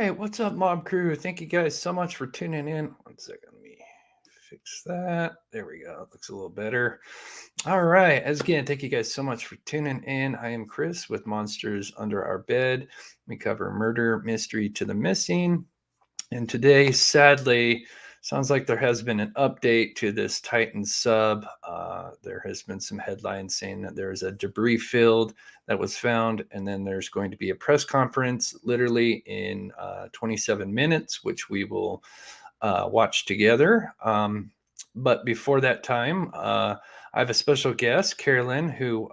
right, what's up, Mob Crew? Thank you guys so much for tuning in. One second, let me fix that. There we go. It looks a little better. All right, as again, thank you guys so much for tuning in. I am Chris with Monsters Under Our Bed. We cover murder, mystery to the missing. And today, sadly, sounds like there has been an update to this Titan sub. There has been some headlines saying that there is a debris field that was found, and then there's going to be a press conference literally in 27 minutes, which we will watch together. But before that time, I have a special guest, Carolyn, who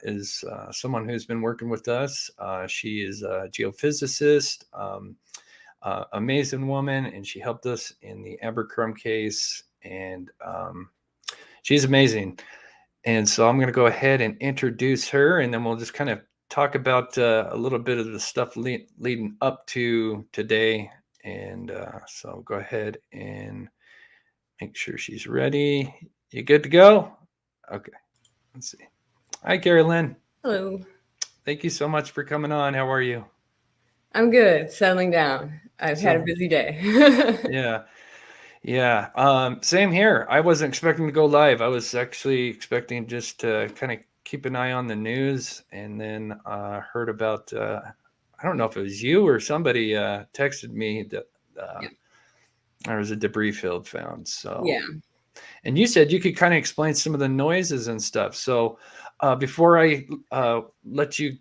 is someone who's been working with us. She is a geophysicist. Amazing woman, and she helped us in the Abercrombie case, and she's amazing. And so I'm going to go ahead and introduce her, and then we'll just kind of talk about a little bit of the stuff leading up to today. And so go ahead and make sure she's ready. You good to go? Okay, let's see. Hi, Carolyn. Hello. Thank you so much for coming on. How are you? I'm good. Settling down. I've had a busy day. Yeah. Same here. I wasn't expecting to go live. I was actually expecting just to kind of keep an eye on the news, and then heard about, I don't know if it was you or somebody texted me that Yeah. there was a debris field found. So, Yeah. and you said you could kind of explain some of the noises and stuff. So before I let you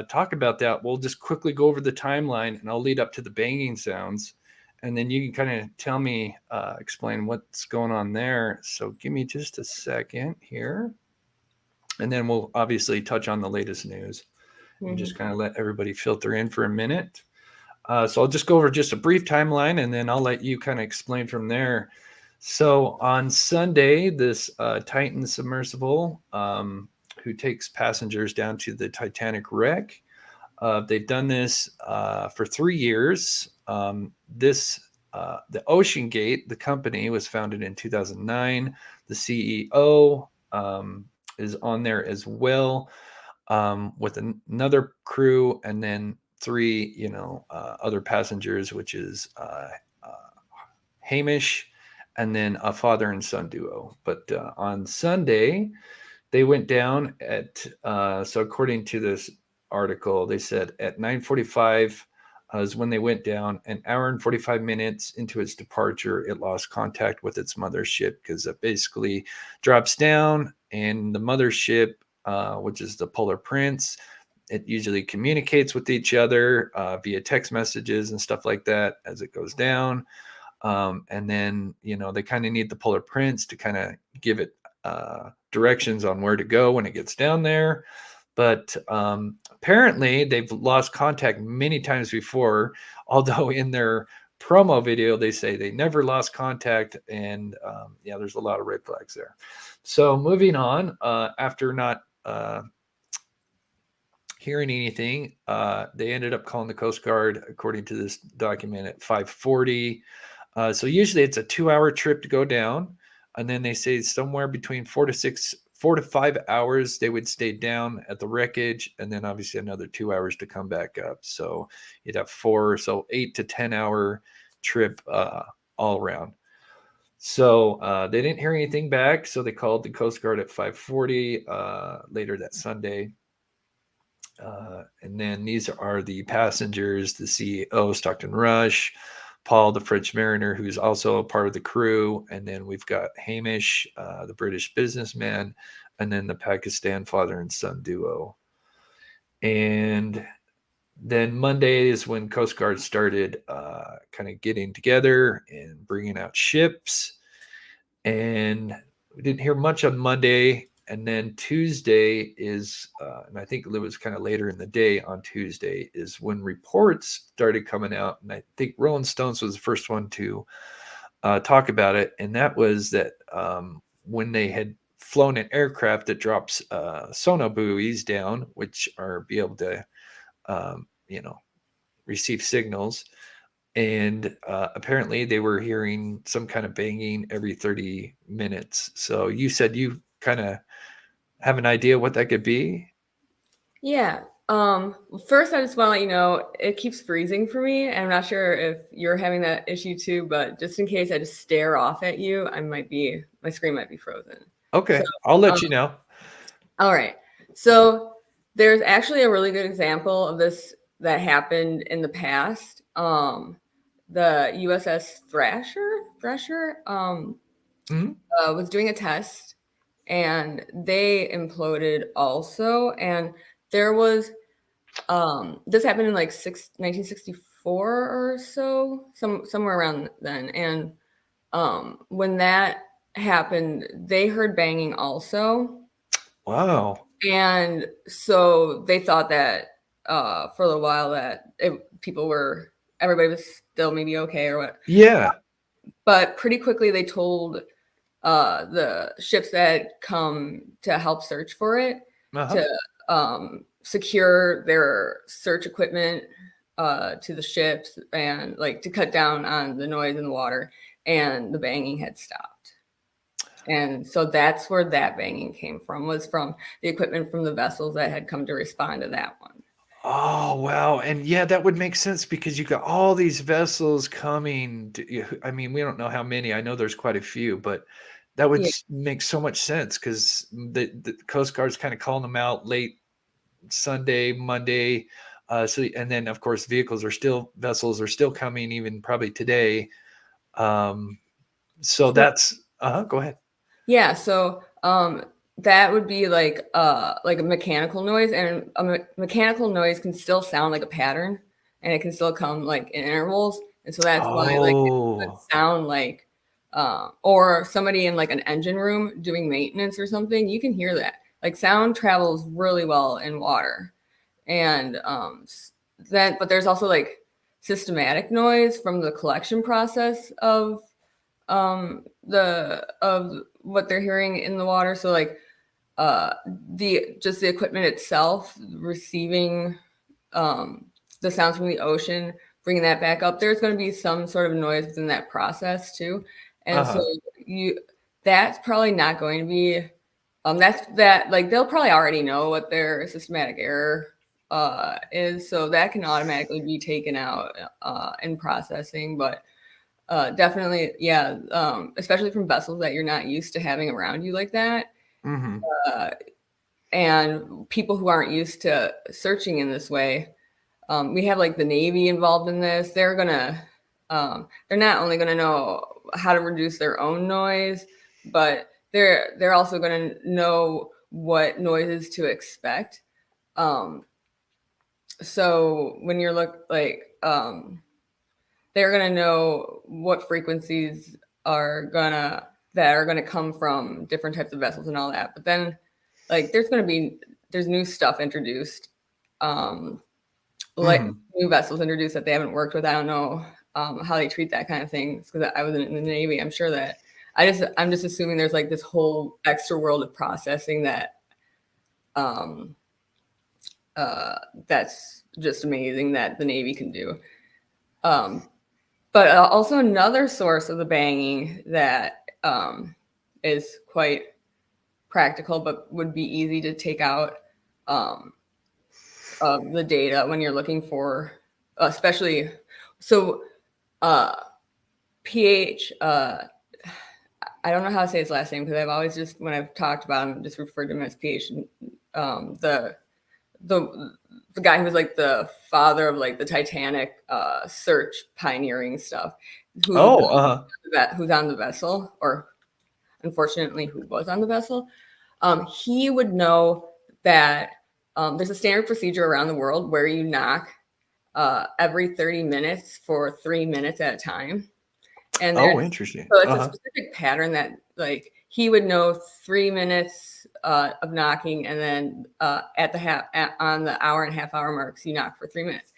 talk about that, we'll just quickly go over the timeline, and I'll lead up to the banging sounds. And then you can kind of tell me, explain what's going on there. So give me just a second here. And then we'll obviously touch on the latest news and just kind of let everybody filter in for a minute. So I'll just go over just a brief timeline, and then I'll let you kind of explain from there. So on Sunday, this Titan submersible, who takes passengers down to the Titanic wreck, they've done this for 3 years. The Oceangate, the company, was founded in 2009. The CEO is on there as well, with another crew, and then 3, other passengers, which is Hamish, and then a father and son duo. But on Sunday, they went down at, so according to this article, they said at 9:45 is when they went down. An hour and 45 minutes into its departure, it lost contact with its mothership, because it basically drops down, and the mothership, which is the Polar Prince, it usually communicates with each other via text messages and stuff like that as it goes down. And then, they kind of need the Polar Prince to kind of give it directions on where to go when it gets down there. But apparently they've lost contact many times before, although in their promo video they say they never lost contact. And there's a lot of red flags there. So moving on, after not hearing anything, they ended up calling the Coast Guard, according to this document, at 5:40. So usually it's a 2-hour trip to go down, and then they say somewhere between 4 to 5 hours they would stay down at the wreckage, and then obviously another 2 hours to come back up. So you'd have 8 to 10 hour trip all around. So they didn't hear anything back, so they called the Coast Guard at 5:40 later that Sunday. And then these are the passengers: the CEO, Stockton Rush, Paul, the French mariner, who's also a part of the crew, and then we've got Hamish, the British businessman, and then the Pakistan father and son duo. And then Monday is when Coast Guard started kind of getting together and bringing out ships. And we didn't hear much on Monday. And then Tuesday is, and I think it was kind of later in the day on Tuesday, is when reports started coming out. And I think Rolling Stones was the first one to talk about it. And that was that when they had flown an aircraft that drops sonar buoys down, which are be able to, receive signals. And apparently they were hearing some kind of banging every 30 minutes. So you said you kind of have an idea what that could be? Yeah. First, I just want to let you know it keeps freezing for me. And I'm not sure if you're having that issue too, but just in case I just stare off at you, my screen might be frozen. So, Okay, I'll let um, you know. all right. So there's actually a really good example of this that happened in the past. The USS Thrasher, Mhm. was doing a test and they imploded also. And there was this happened in like 1964 or so, somewhere around then. And when that happened, they heard banging also. Wow. And so they thought that for a while that everybody was still maybe okay or what. Yeah. But pretty quickly they told the ships that had come to help search for it Uh-huh. to secure their search equipment to the ships and like to cut down on the noise in the water, and the banging had stopped. And so that's where that banging came from, was from the equipment from the vessels that had come to respond to that one. Oh, wow, and yeah, that would make sense because you got all these vessels coming I mean, we don't know how many, I know there's quite a few, but that would Yeah. make so much sense because the Coast Guard's kind of calling them out late Sunday, Monday, so and then, of course, vessels are still coming even probably today, um, so So that's go ahead. yeah, so that would be like a mechanical noise, and mechanical noise can still sound like a pattern, and it can still come like in intervals, and so that's why like it would Oh, sound like or somebody in like an engine room doing maintenance or something. You can hear that. Like sound travels really well in water, and then but there's also like systematic noise from the collection process of what they're hearing in the water. So like the equipment itself receiving um the sounds from the ocean, bringing that back up, there's going to be some sort of noise within that process too. And so uh-huh, you that's probably not going to be that's that like they'll probably already know what their systematic error is, so that can automatically be taken out in processing. But definitely, yeah. Especially from vessels that you're not used to having around you like that, mhm, uh, and people who aren't used to searching in this way. We have like the Navy involved in this. They're not only gonna know how to reduce their own noise, but they're also gonna know what noises to expect. Um, so when you're they're gonna know what frequencies are gonna that are gonna come from different types of vessels and all that. But then like there's new stuff introduced, like mhm. new vessels introduced that they haven't worked with. I don't know how they treat that kind of thing because I wasn't in the Navy. I'm sure that I'm just assuming there's like this whole extra world of processing that um, uh, that's just amazing that the Navy can do. Um, But also another source of the banging that is quite practical, but would be easy to take out um, of the data when you're looking for, especially so uh, pH. I don't know how to say his last name because I've always just when I've talked about him just referred to him as pH. The the the guy who was like the father of like the Titanic search pioneering stuff, who Oh, uh-huh. who's on the vessel, or unfortunately who was on the vessel. He would know that there's a standard procedure around the world where you knock every 30 minutes for 3 minutes at a time. And Oh, there's interesting. so it's a Uh-huh. specific pattern that like he would know 3 minutes of knocking, and then on the hour and a half hour marks, you knock for 3 minutes.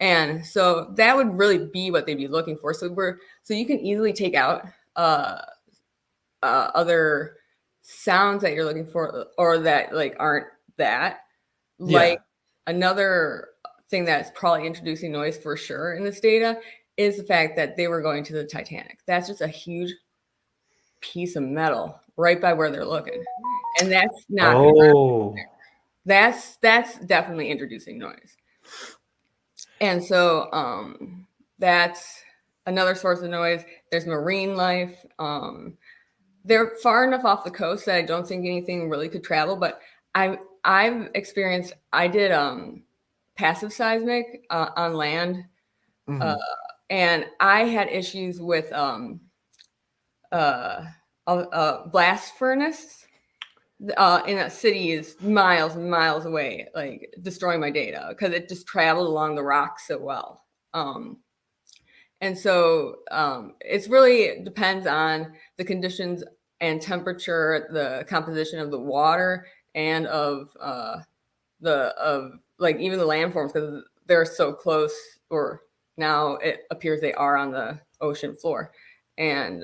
And so that would really be what they'd be looking for. So you can easily take out other sounds that you're looking for or that like aren't that. Like Yeah. another thing that's probably introducing noise for sure in this data is the fact that they were going to the Titanic. That's just a huge piece of metal right by where they're looking. And that's not gonna Oh. that's definitely introducing noise. And so that's another source of noise. There's marine life. They're far enough off the coast that I don't think anything really could travel. But I've experienced. I did passive seismic on land, and I had issues with a blast furnace in a city is miles and miles away, like destroying my data because it just traveled along the rocks so well. And so it's really depends on the conditions and temperature, the composition of the water, and of like even the landforms because they're so close, or now it appears they are on the ocean floor. And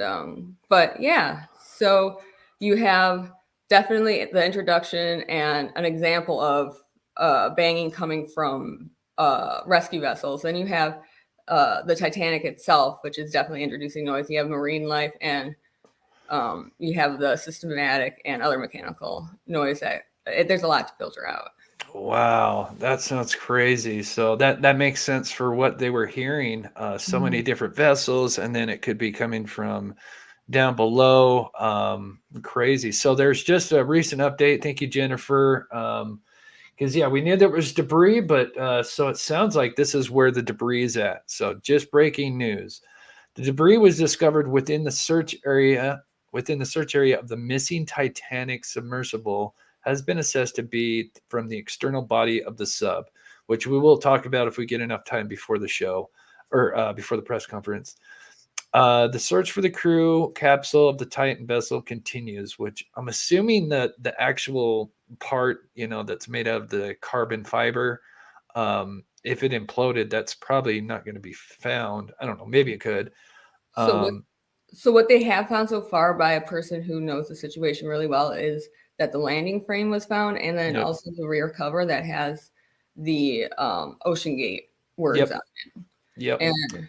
but yeah, so you have definitely the introduction and an example of banging coming from rescue vessels. Then you have the Titanic itself, which is definitely introducing noise. You have marine life, and you have the systematic and other mechanical noise that there's a lot to filter out. Wow, that sounds crazy. So that makes sense for what they were hearing. So many different vessels, and then it could be coming from down below. Crazy. So there's just a recent update. Thank you, Jennifer. Because yeah, we knew there was debris, but so it sounds like this is where the debris is at. So just breaking news: the debris was discovered within the search area of the missing Titanic submersible has been assessed to be from the external body of the sub, which we will talk about if we get enough time before the show or before the press conference. The search for the crew capsule of the Titan vessel continues, which I'm assuming that the actual part, that's made out of the carbon fiber, if it imploded, that's probably not going to be found. I don't know. Maybe it could. So what they have found so far by a person who knows the situation really well is that the landing frame was found, and then Yep. also the rear cover that has the oceangate words on it. Yep. And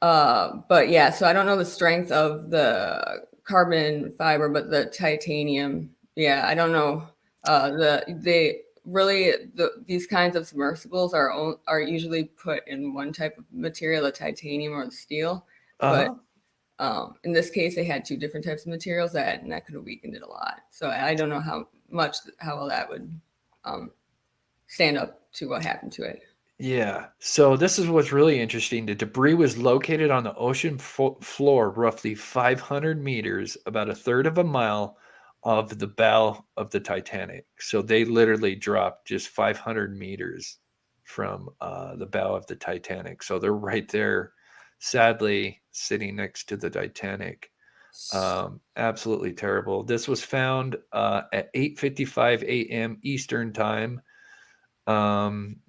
but yeah, so I don't know the strength of the carbon fiber, but the titanium, yeah, I don't know. These kinds of submersibles are usually put in one type of material, the titanium or the steel. But in this case, they had two different types of materials and that could have weakened it a lot. So I don't know how well that would stand up to what happened to it. Yeah. So this is what's really interesting. The debris was located on the ocean floor, roughly 500 meters, about a third of a mile of the bow of the Titanic. So they literally dropped just 500 meters from the bow of the Titanic. So they're right there, sadly, sitting next to the Titanic. Absolutely terrible. This was found at 8:55 a.m. Eastern time.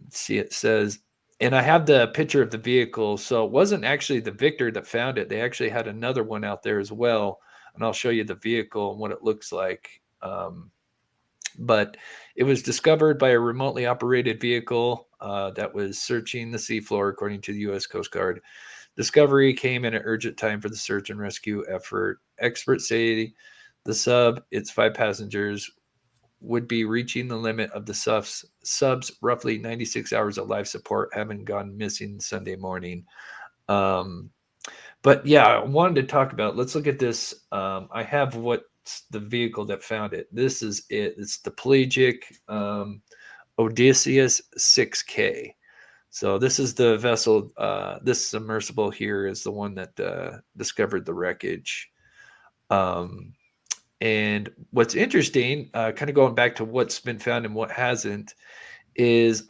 See, it says, and I have the picture of the vehicle. So it wasn't actually the Victor that found it. They actually had another one out there as well. And I'll show you the vehicle and what it looks like. But it was discovered by a remotely operated vehicle that was searching the seafloor, according to the U.S. Coast Guard. Discovery came in an urgent time for the search and rescue effort. Experts say the sub, its 5 passengers, would be reaching the limit of the sub's roughly 96 hours of life support, having gone missing Sunday morning. But yeah, I wanted to talk about, let's look at this. I have what's the vehicle that found it. This is it. It's the Pelagic Odysseus 6K. So this is the vessel. This submersible here is the one that discovered the wreckage. And what's interesting, kind of going back to what's been found and what hasn't, is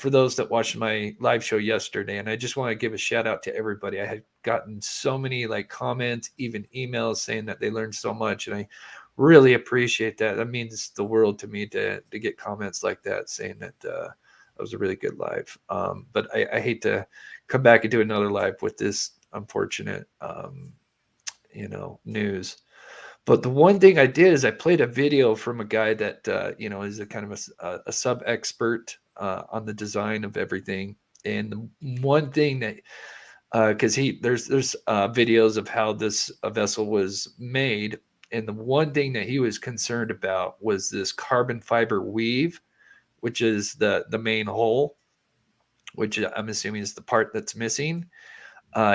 for those that watched my live show yesterday, and I just want to give a shout out to everybody. I had gotten so many comments, even emails saying that they learned so much, and I really appreciate that. That means the world to me to get comments like that saying that that was a really good live. But I hate to come back and do another live with this unfortunate, news. But the one thing I did is I played a video from a guy that is a kind of a sub expert on the design of everything. And the one thing that because there's videos of how this vessel was made, And the one thing that he was concerned about was this carbon fiber weave, which is the main hull, which I'm assuming is the part that's missing.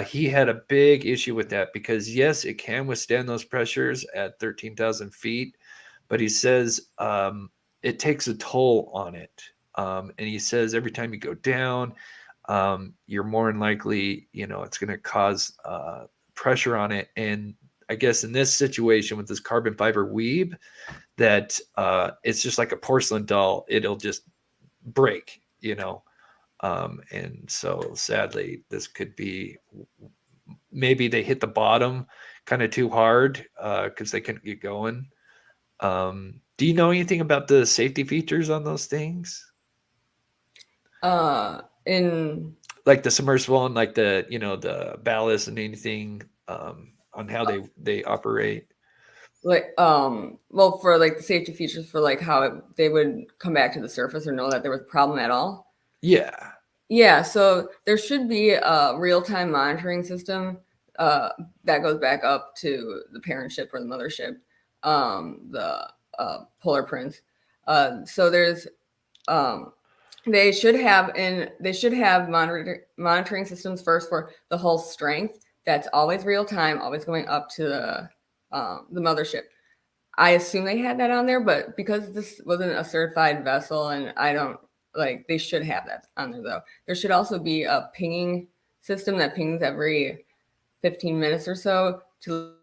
He had a big issue with that because yes, it can withstand those pressures at 13,000 feet, but he says it takes a toll on it. And he says every time you go down, you're more than likely, it's going to cause pressure on it. And I guess in this situation with this carbon fiber weave, that it's just like a porcelain doll. It'll just break, and so sadly, this could be maybe they hit the bottom kind of too hard because they couldn't get going. Do you know anything about the safety features on those things? In Like the submersible and like the ballast and anything on how they operate? like well, for like the safety features for like how they would come back to the surface or know that there was a problem at all. Yeah. Yeah, so there should be a real-time monitoring system that goes back up to the parent ship or the mothership, the Polar Prince. So there's they should have monitoring systems first for the hull strength. That's always real time, always going up to the mothership. I assume they had that on there, but because this wasn't a certified vessel, and I don't they should have that on there though. There should also be a pinging system that pings every 15 minutes or so to.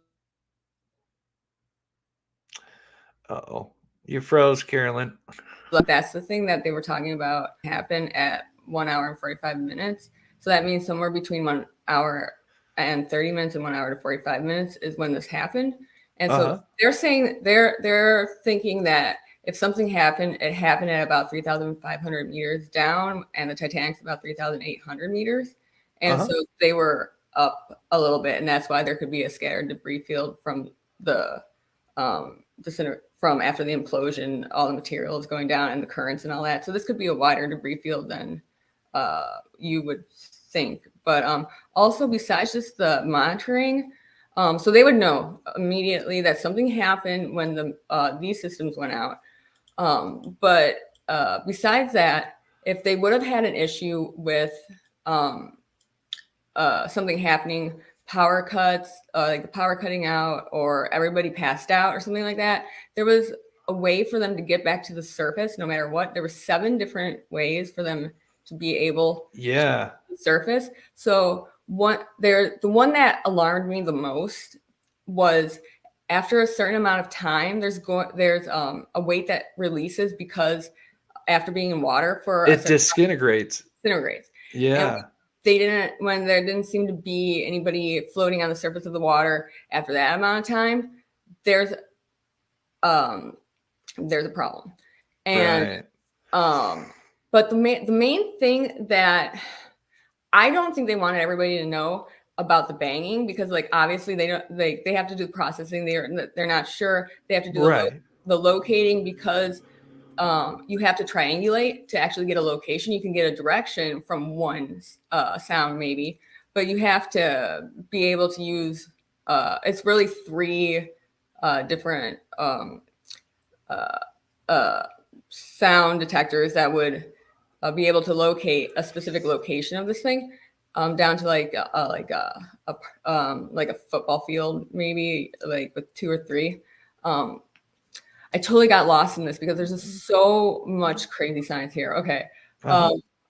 Uh-oh. You froze, Carolyn. That's the thing that they were talking about happen at 1 hour and 45 minutes. So that means somewhere between 1 hour and 30 minutes and 1 hour to 45 minutes is when this happened. And so they're saying they're thinking that if something happened, it happened at about 3,500 meters down, and the Titanic's about 3,800 meters. And so they were up a little bit, and that's why there could be a scattered debris field from the center, from after the implosion, all the material is going down and the currents and all that. So this could be a wider debris field than you would think. But also besides just the monitoring, so they would know immediately that something happened when these systems went out. But besides that, if they would have had an issue with something happening, power cuts, like the power cutting out, or everybody passed out or something like that, there was a way for them to get back to the surface no matter what. There were 7 different ways for them to be able to surface. So the one that alarmed me the most was after a certain amount of time, there's a weight that releases because after being in water for it disintegrates. Yeah. And when there didn't seem to be anybody floating on the surface of the water after that amount of time, there's a problem. And but the main thing that I don't think they wanted everybody to know about the banging, because like obviously they have to do the processing. They're not sure. They have to do the locating, because you have to triangulate to actually get a location. You can get a direction from one sound maybe, but you have to be able to use it's really 3 different sound detectors that would be able to locate a specific location of this thing, down to like a football field, maybe like with 2 or 3. I totally got lost in this because there's just so much crazy science here. Okay.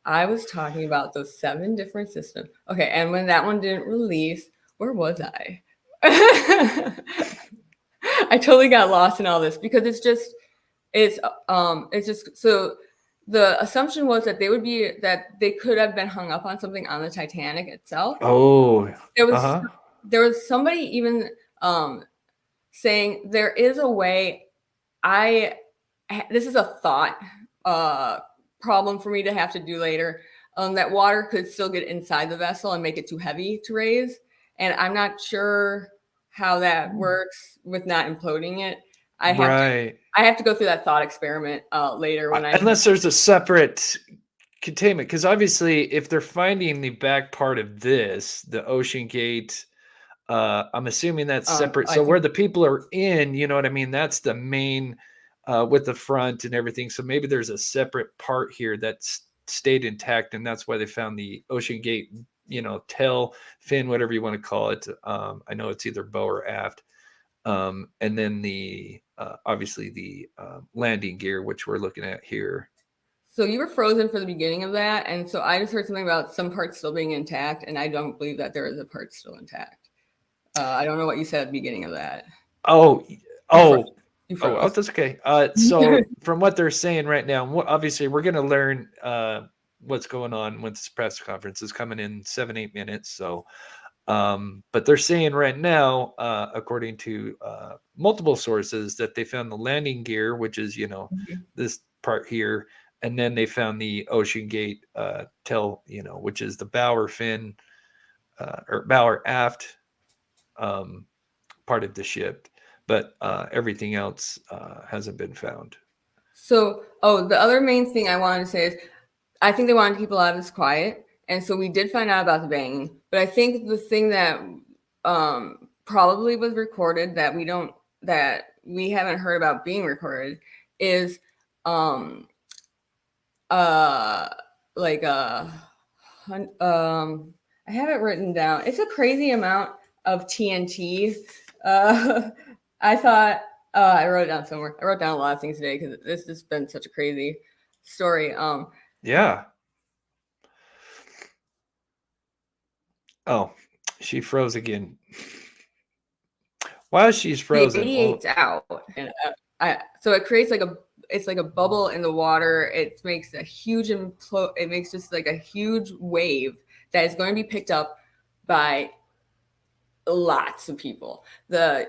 I was talking about those 7 different systems. Okay. And when that one didn't release, where was I? I totally got lost in all this because it's just so the assumption was that they could have been hung up on something on the Titanic itself. There was somebody even saying there is a way. This is a thought problem for me to have to do later. That water could still get inside the vessel and make it too heavy to raise, and I'm not sure how that works with not imploding it. I have to go through that thought experiment later unless there's a separate containment, because obviously if they're finding the back part of this, the oceangate I'm assuming that's separate. I So where think the people are in, you know what I mean? That's the main with the front and everything. So maybe there's a separate part here that's stayed intact, and that's why they found the oceangate, tail fin, whatever you want to call it. I know it's either bow or aft. And then the obviously the landing gear, which we're looking at here. so. You were frozen for the beginning of that, and so I just heard something about some parts still being intact, and I don't believe that there is a part still intact. I don't know what you said at the beginning of that. Oh, You oh, froze. You oh, froze. that's okay. So from what they're saying right now, obviously we're going to learn what's going on when this press conference is coming in 7-8 minutes. So, but they're saying right now, according to multiple sources, that they found the landing gear, which is this part here, and then they found the oceangate tail, which is the bower fin or bower aft part of the ship, but everything else hasn't been found. So, the other main thing I wanted to say is I think they wanted to keep a lot of this quiet. And so we did find out about the banging. But I think the thing that probably was recorded that we haven't heard about being recorded is uh like I have it written down. It's a crazy amount of TNT. I thought I wrote it down somewhere. I wrote down a lot of things today because this has been such a crazy story. Yeah. Oh, she froze again. While she's frozen, radiates out, and so it creates it's like a bubble in the water. It makes a huge it makes just like a huge wave that is going to be picked up by lots of people. The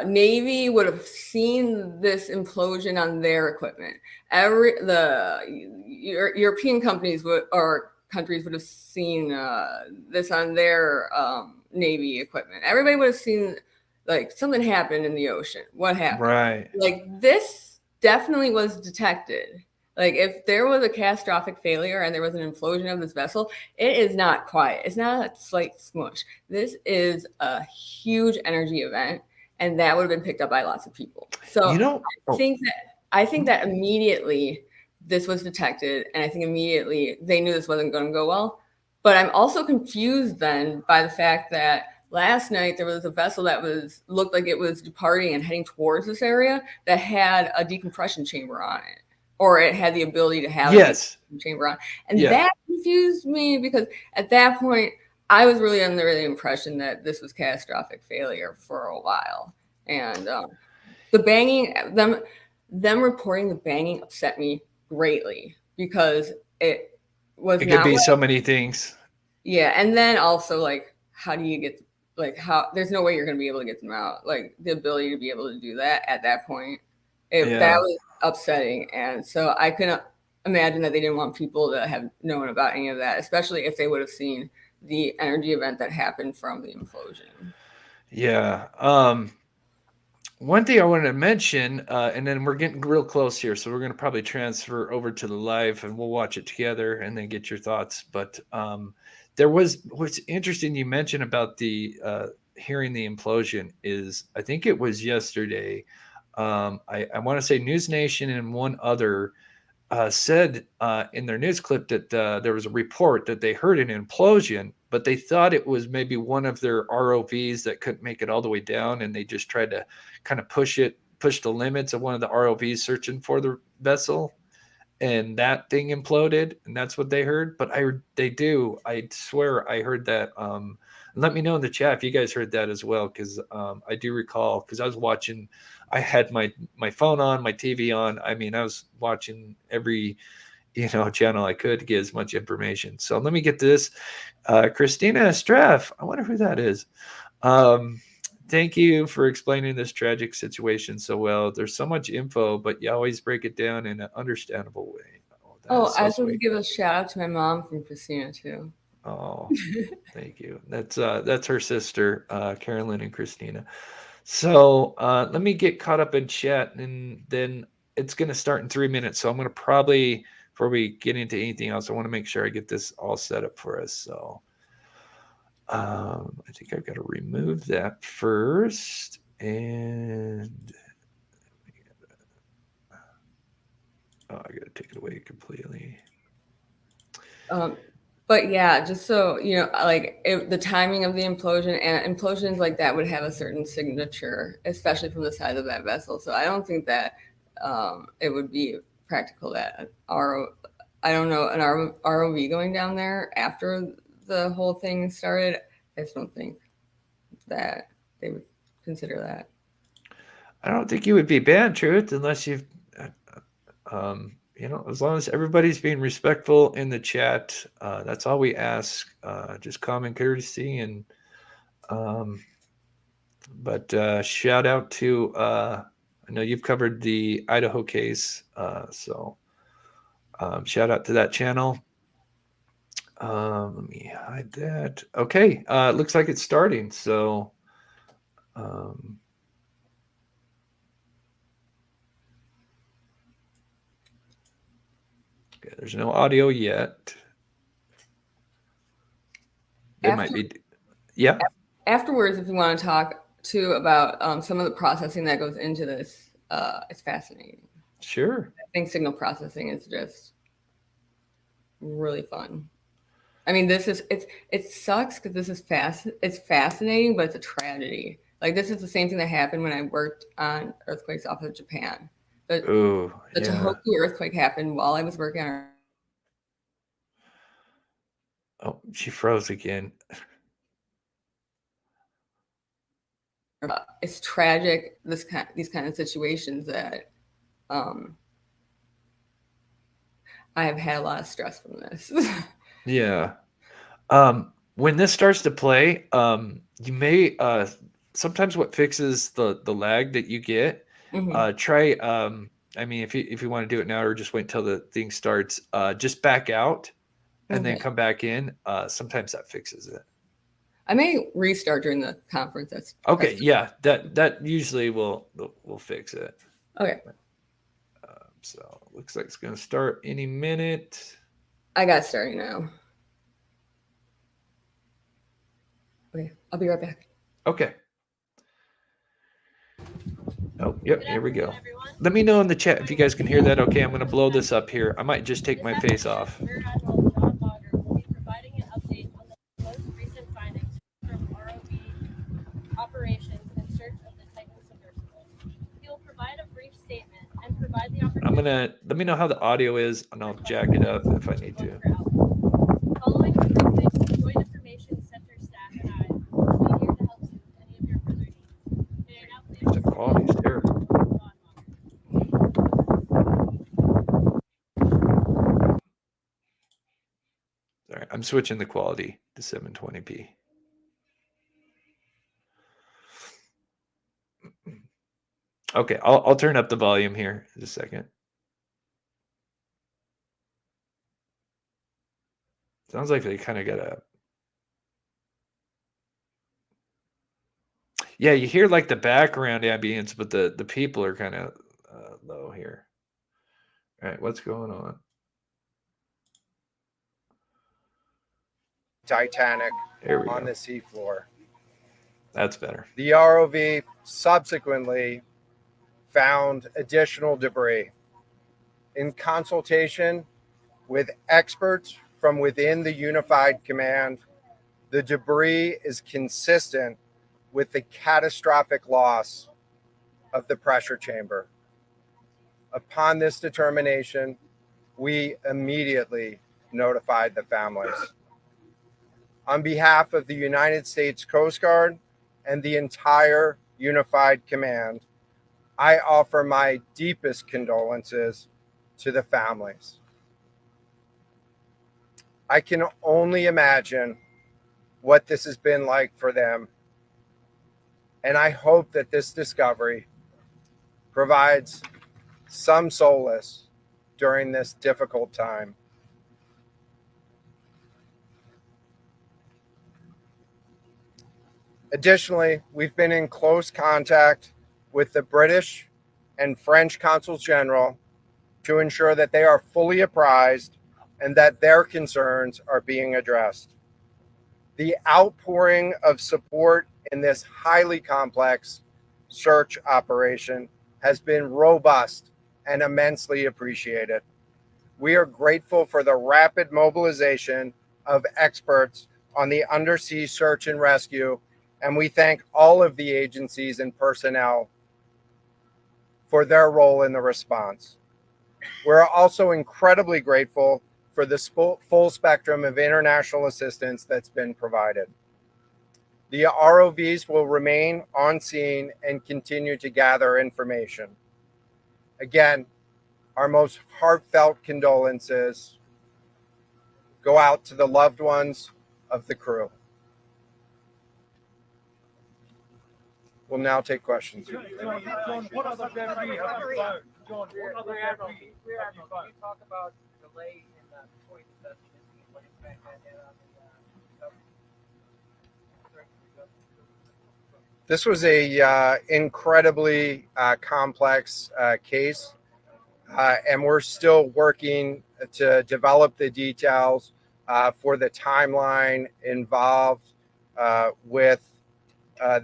Navy would have seen this implosion on their equipment. European companies or countries would have seen this on their Navy equipment. Everybody would have seen like something happened in the ocean. What happened? right? Like this definitely was detected. Like if there was a catastrophic failure and there was an implosion of this vessel, it is not quiet. It's not a slight smush. This is a huge energy event, and that would have been picked up by lots of people. So I think that immediately this was detected, and I think immediately they knew this wasn't going to go well. But I'm also confused then by the fact that last night there was a vessel that looked like it was departing and heading towards this area that had a decompression chamber on it, or it had the ability to have a chamber on. And that confused me because at that point, I was really under the impression that this was catastrophic failure for a while. And the banging, them reporting the banging upset me greatly because it was It not could be so many things. Yeah. And then also like, how do you get there's no way you're going to be able to get them out. Like the ability to be able to do that at that point. That was upsetting, and so I couldn't imagine that they didn't want people to have known about any of that, especially if they would have seen the energy event that happened from the implosion. Yeah. One thing I wanted to mention, and then we're getting real close here, so we're going to probably transfer over to the live and we'll watch it together and then get your thoughts. But there was what's interesting you mentioned about the hearing the implosion is I think it was yesterday. I want to say News Nation and one other said in their news clip that there was a report that they heard an implosion, but they thought it was maybe one of their ROVs that couldn't make it all the way down, and they just tried to kind of push the limits of one of the ROVs searching for the vessel, and that thing imploded, and that's what they heard. But I swear I heard that. Let me know in the chat if you guys heard that as well, because I do recall, because I was watching, I had my phone on, my TV on. I mean, I was watching every channel I could to get as much information. So let me get this. Christina Straff, I wonder who that is. Thank you for explaining this tragic situation so well. There's so much info, but you always break it down in an understandable way. I just want to give a shout out to my mom from Christina too. Oh, thank you. That's her sister, Carolyn and Christina. So let me get caught up in chat, and then it's going to start in 3 minutes. So I'm going to probably, before we get into anything else, I want to make sure I get this all set up for us. So I think I've got to remove that first. And I got to take it away completely. But yeah, just so you know, like the timing of the implosion and implosions like that would have a certain signature, especially from the size of that vessel. So I don't think that it would be practical that I don't know, an ROV going down there after the whole thing started. I just don't think that they would consider that. I don't think you would be banned, Truth, unless you've, as long as everybody's being respectful in the chat, that's all we ask. Just common courtesy. And, but shout out to, I know you've covered the Idaho case. So shout out to that channel. Let me hide that. Okay. It looks like it's starting. So, okay, there's no audio yet. There might be. Yeah. Afterwards, if you want to talk too about some of the processing that goes into this, it's fascinating. Sure. I think signal processing is just really fun. I mean, it sucks because this is it's fascinating, but it's a tragedy. Like this is the same thing that happened when I worked on earthquakes off of Japan. The Tohoku earthquake happened while I was working on. Oh, she froze again. It's tragic. These kind of situations that I have had a lot of stress from this. Yeah. When this starts to play, you may sometimes what fixes the lag that you get. Try. I mean, if you want to do it now or just wait until the thing starts, just back out and then come back in. Sometimes that fixes it. I may restart during the conference. That's okay. Yeah, that usually will fix it. Okay. So looks like it's going to start any minute. I got starting now. Okay, I'll be right back. Okay. Oh, yep, here we go. Let me know in the chat if you guys can hear that. Okay, I'm going to blow this up here. I might just take my face off. Rear Admiral John Logger will be providing an update on the most recent findings from ROV operations and search of the Titan submersible. He will provide a brief statement and provide the opportunity. Let me know how the audio is, and I'll jack it up if I need to. Following the briefing, the Joint Information Center staff and I will be here to help you with any of your further needs. May I now please The quality's terrible. Sorry, I'm switching the quality to 720p. Okay, I'll turn up the volume here in a second. Sounds like they kind of got a... Yeah, you hear like the background ambience, but the people are kind of low here. All right, what's going on? Titanic on the seafloor. That's better. The ROV subsequently found additional debris. In consultation with experts from within the Unified Command, the debris is consistent with the catastrophic loss of the pressure chamber. Upon this determination, we immediately notified the families. On behalf of the United States Coast Guard and the entire Unified Command, I offer my deepest condolences to the families. I can only imagine what this has been like for them, and I hope that this discovery provides some solace during this difficult time. Additionally, we've been in close contact with the British and French consuls general to ensure that they are fully apprised and that their concerns are being addressed. The outpouring of support in this highly complex search operation has been robust and immensely appreciated. We are grateful for the rapid mobilization of experts on the undersea search and rescue, and we thank all of the agencies and personnel for their role in the response. We're also incredibly grateful for the full spectrum of international assistance that's been provided. The ROVs will remain on scene and continue to gather information. Again, our most heartfelt condolences go out to the loved ones of the crew. We'll now take questions. John, what other debris have you found? John, what other debris have you found? Can you talk about delay in the point assessment and what impact that had on the This was a incredibly complex case, and we're still working to develop the details for the timeline involved with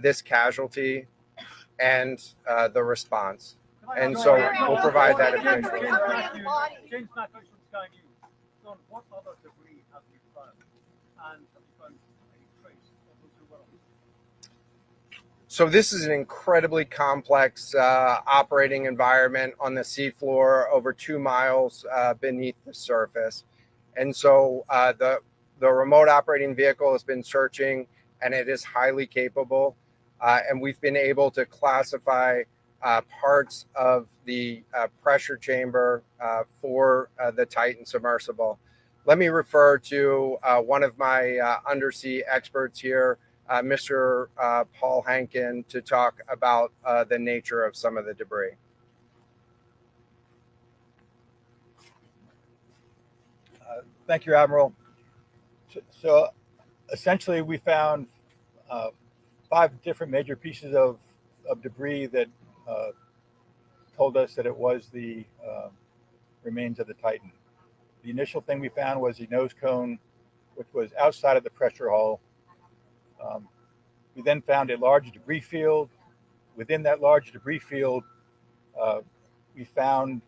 this casualty and the response. And so we'll provide that information. James Matthews from Sky News. John, what other debris have you found? And have you found any trace of those who were on? So this is an incredibly complex operating environment on the seafloor, over 2 miles beneath the surface. And so the remote operating vehicle has been searching, and it is highly capable. And we've been able to classify parts of the pressure chamber for the Titan submersible. Let me refer to one of my undersea experts here, Mr. Paul Hankin, to talk about the nature of some of the debris. Thank you, Admiral. So essentially, we found 5 different major pieces of debris that told us that it was the remains of the Titan. The initial thing we found was the nose cone, which was outside of the pressure hull. We then found a large debris field. Within that large debris field, we found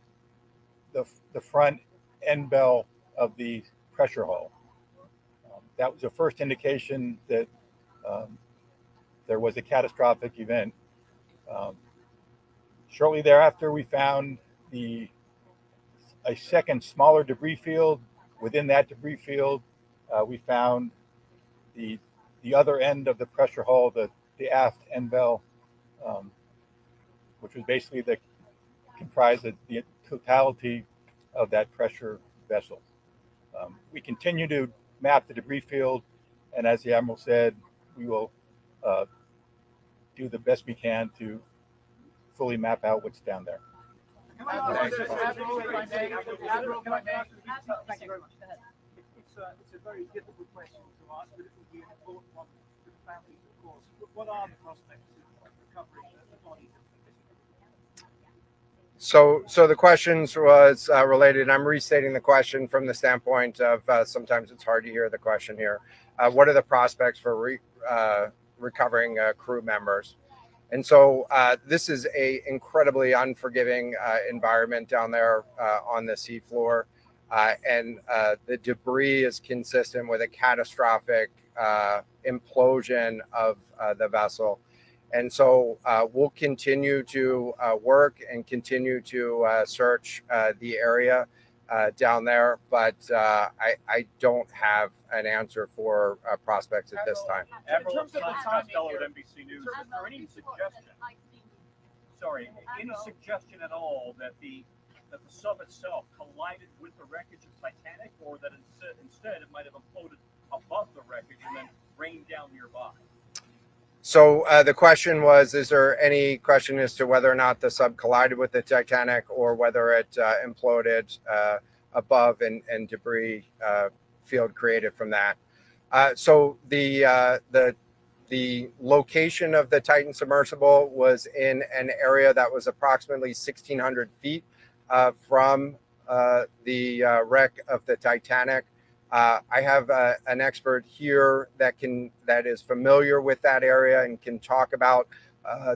the front end bell of the pressure hull. That was the first indication that there was a catastrophic event. Shortly thereafter, we found a second smaller debris field. Within that debris field, we found the other end of the pressure hull, the aft end bell, which was basically comprised of the totality of that pressure vessel. We continue to map the debris field, and as the Admiral said, we will do the best we can to fully map out what's down there. Thank you very much. It's a very difficult question to ask, but it will be an important one for the families, of course. What are the prospects of recovering the bodies of the missing? So the questions was related. I'm restating the question from the standpoint of sometimes it's hard to hear the question here. What are the prospects for recovering crew members? And so this is a incredibly unforgiving environment down there on the seafloor. And the debris is consistent with a catastrophic implosion of the vessel. And so we'll continue to work and continue to search the area down there, but I don't have an answer for prospects at this time. In terms of the timing here, NBC News, is there any suggestion? Sorry, any suggestion at all that the sub itself collided with the wreckage of Titanic, or that instead it might have imploded above the wreckage and then rained down nearby? So the question was, is there any question as to whether or not the sub collided with the Titanic or whether it imploded above and debris field created from that? So the location of the Titan submersible was in an area that was approximately 1,600 feet from the wreck of the Titanic. I have an expert here that is familiar with that area and can talk about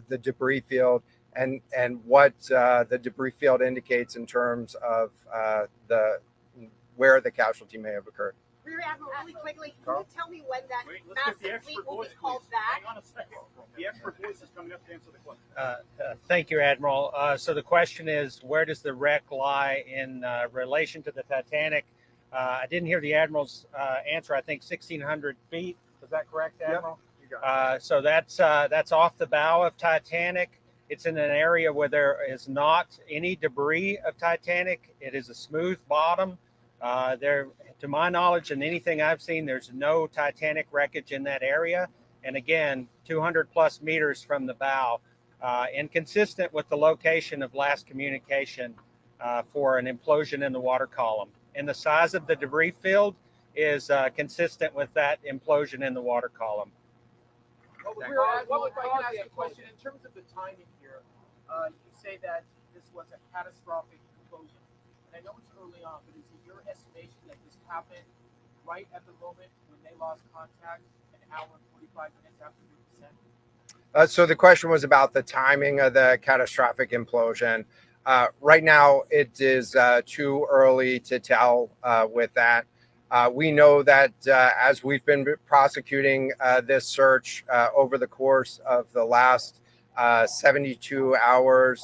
the debris field and what the debris field indicates in terms of where the casualty may have occurred. Rear Admiral, really quickly, can you tell me when that Wait, let's get the massive fleet expert will be voice, called please. back? Hang on a second. The expert voice is coming up to answer the question. Thank you, Admiral. So the question is, where does the wreck lie in relation to the Titanic? I didn't hear the Admiral's answer. I think 1,600 feet. Is that correct, Admiral? Yep, you got it. So that's off the bow of Titanic. It's in an area where there is not any debris of Titanic. It is a smooth bottom. There, to my knowledge and anything I've seen, there's no Titanic wreckage in that area. And again, 200 plus meters from the bow, and consistent with the location of last communication for an implosion in the water column. And the size of the debris field is consistent with that implosion in the water column. Thank If I can ask a question, in terms of the timing here, you say that this was a catastrophic implosion. And I know it's early on, but is it your estimation that this happened right at the moment when they lost contact, an hour and 45 minutes after the descent? So the question was about the timing of the catastrophic implosion. Right now, it is too early to tell with that. We know that as we've been prosecuting this search over the course of the last 72 hours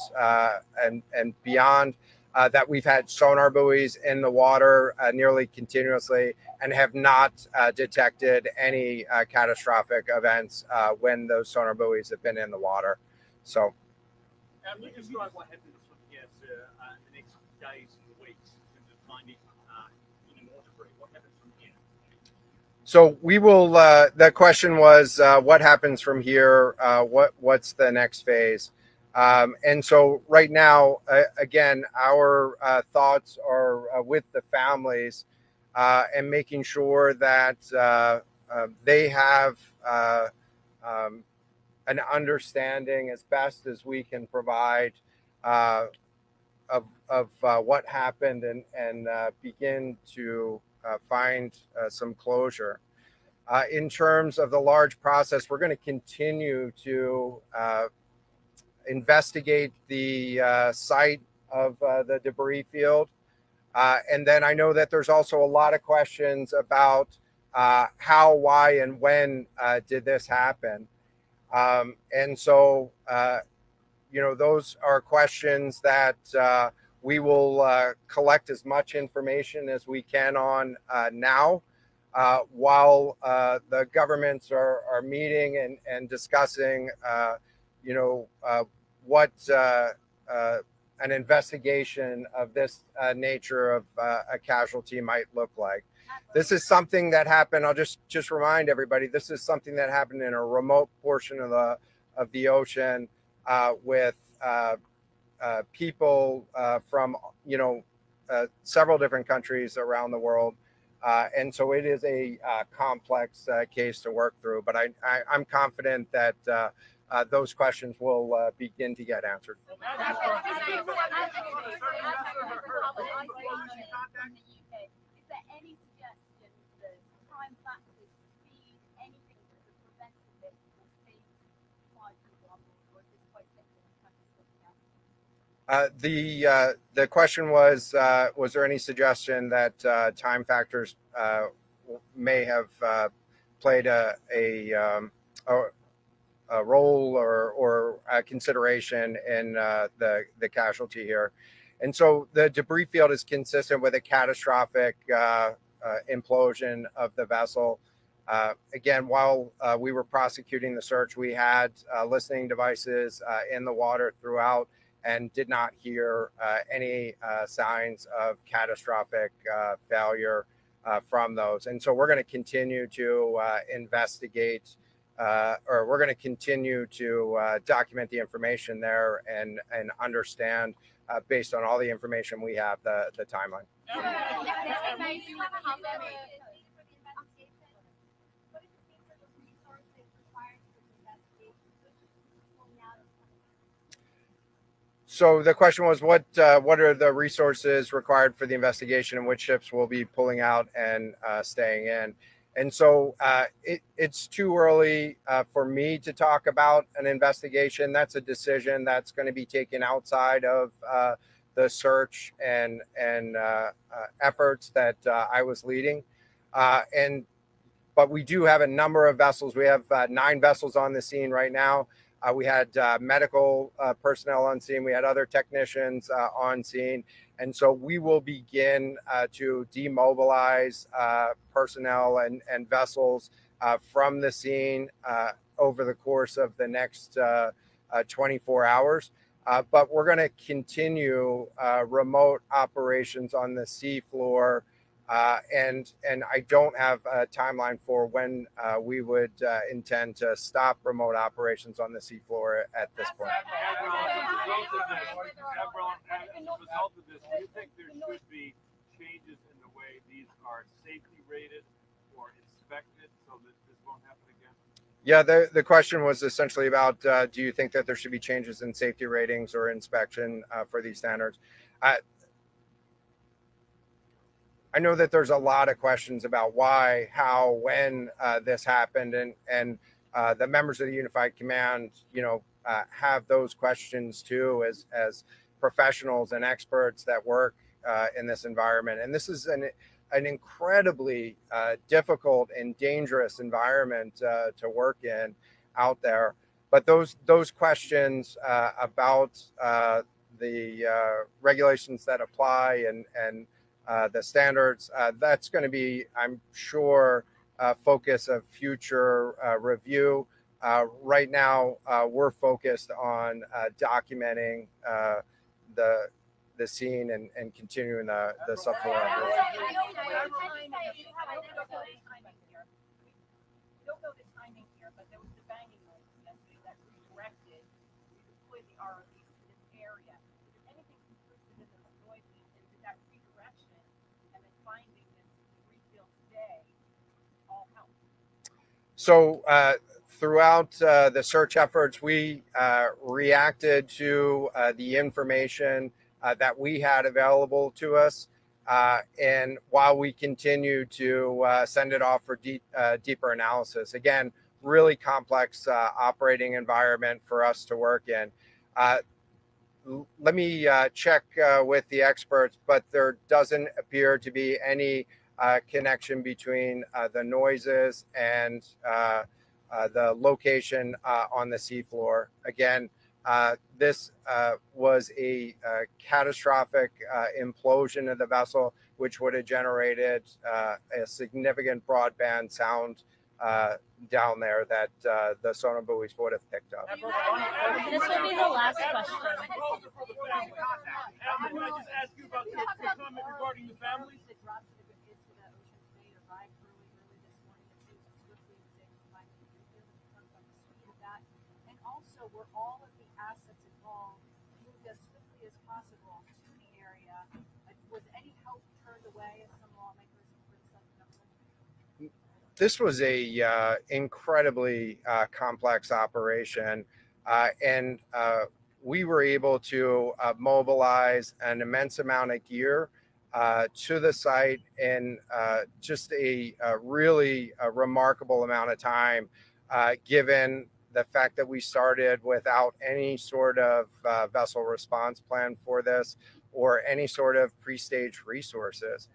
and beyond, that we've had sonar buoys in the water nearly continuously and have not detected any catastrophic events when those sonar buoys have been in the water. So, And we describe what happens from here to the next days and weeks in terms of finding more debris. What happens from here? so we will. The question was, what happens from here? What's the next phase? And so right now, again, our thoughts are with the families and making sure that they have an understanding as best as we can provide of what happened and begin to find some closure. In terms of the large process, we're going to continue to investigate the site of the debris field. And then I know that there's also a lot of questions about how, why, and when did this happen. And so, those are questions that we will collect as much information as we can on now, while the governments are meeting and discussing, what an investigation of this nature of a casualty might look like. This is something that happened. I'll just remind everybody, this is something that happened in a remote portion of the ocean with people from several different countries around the world. And so it is a complex case to work through, but I'm confident that those questions will begin to get answered. The question was there any suggestion that time factors may have played a role or a consideration in the casualty here? And so the debris field is consistent with a catastrophic implosion of the vessel. Again, while we were prosecuting the search, we had listening devices in the water throughout and did not hear any signs of catastrophic failure from those. And so we're going to continue to investigate, or we're going to continue to document the information there and understand, based on all the information we have, the timeline. So the question was, what are the resources required for the investigation, and which ships will be pulling out and staying in? And so it's too early for me to talk about an investigation. That's a decision that's going to be taken outside of the search and efforts that I was leading. But we do have a number of vessels. We have 9 vessels on the scene right now. We had medical personnel on scene. We had other technicians on scene. And so we will begin to demobilize personnel and vessels from the scene over the course of the next 24 hours. But we're going to continue remote operations on the seafloor. And I don't have a timeline for when we would intend to stop remote operations on the seafloor at this point. Admiral, as a result of this, do you think there should be changes in the way these are safety rated or inspected so that this won't happen again? Yeah, the question was essentially about do you think that there should be changes in safety ratings or inspection for these standards? I know that there's a lot of questions about why, how, when this happened, and the members of the Unified Command, have those questions too, as professionals and experts that work in this environment. And this is an incredibly difficult and dangerous environment to work in out there. But those questions about the regulations that apply and the standards, that's going to be, I'm sure, focus of future review. Right now, we're focused on documenting the scene and continuing the subfloor operation. I don't know the timing here, but there was the banging noise yesterday that redirected. We deployed the ROVs to this area. Is there anything conclusive in those noises, and did that redirection and then finding this debris field today all help? So throughout the search efforts, we reacted to the information that we had available to us. And while we continue to send it off for deeper analysis, again, really complex operating environment for us to work in. Let me check with the experts, but there doesn't appear to be any connection between the noises and the location on the seafloor. Again, this was a catastrophic implosion of the vessel, which would have generated a significant broadband sound down there that the sonar buoys would have picked up. This will be the last question. Can I just ask you about the comment regarding the families? And also, were all of the assets involved moved as swiftly as possible to the area? Was any help turned away as some lawmakers criticized? This was a incredibly complex operation, and we were able to mobilize an immense amount of gear to the site in just a really remarkable amount of time, given the fact that we started without any sort of vessel response plan for this or any sort of pre-stage resources.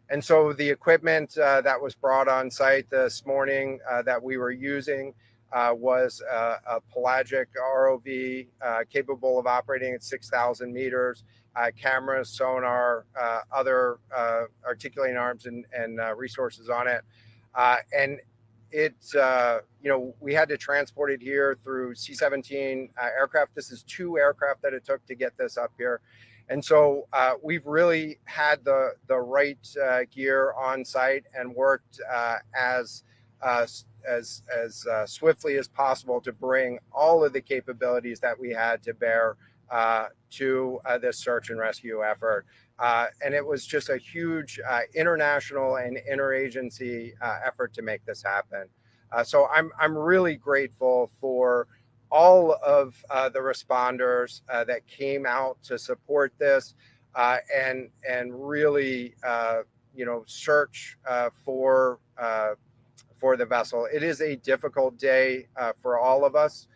And so the equipment that was brought on site this morning that we were using was a pelagic ROV capable of operating at 6,000 meters, cameras, sonar, other articulating arms and resources on it. And it's, we had to transport it here through C-17 aircraft. This is 2 aircraft that it took to get this up here. And so we've really had the right gear on site and worked as swiftly as possible to bring all of the capabilities that we had to bear to this search and rescue effort. And it was just a huge international and interagency effort to make this happen. So I'm really grateful for all of the responders that came out to support this and really search for the vessel. It is a difficult day for all of us,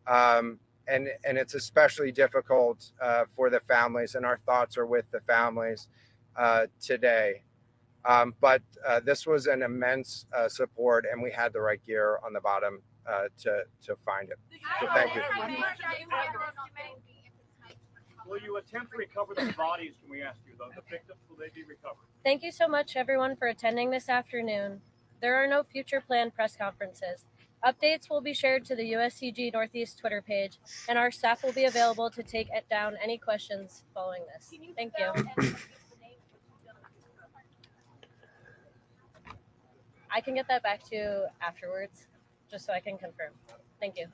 and it's especially difficult for the families, and our thoughts are with the families today. But this was an immense support, and we had the right gear on the bottom to find it. So thank you. Will you attempt to recover the bodies, can we ask you, the victims, will they be recovered? Thank you so much, everyone, for attending this afternoon. There are no future planned press conferences. Updates will be shared to the USCG Northeast Twitter page, and our staff will be available to take down any questions following this. Thank you. I can get that back to you afterwards, just so I can confirm. Thank you.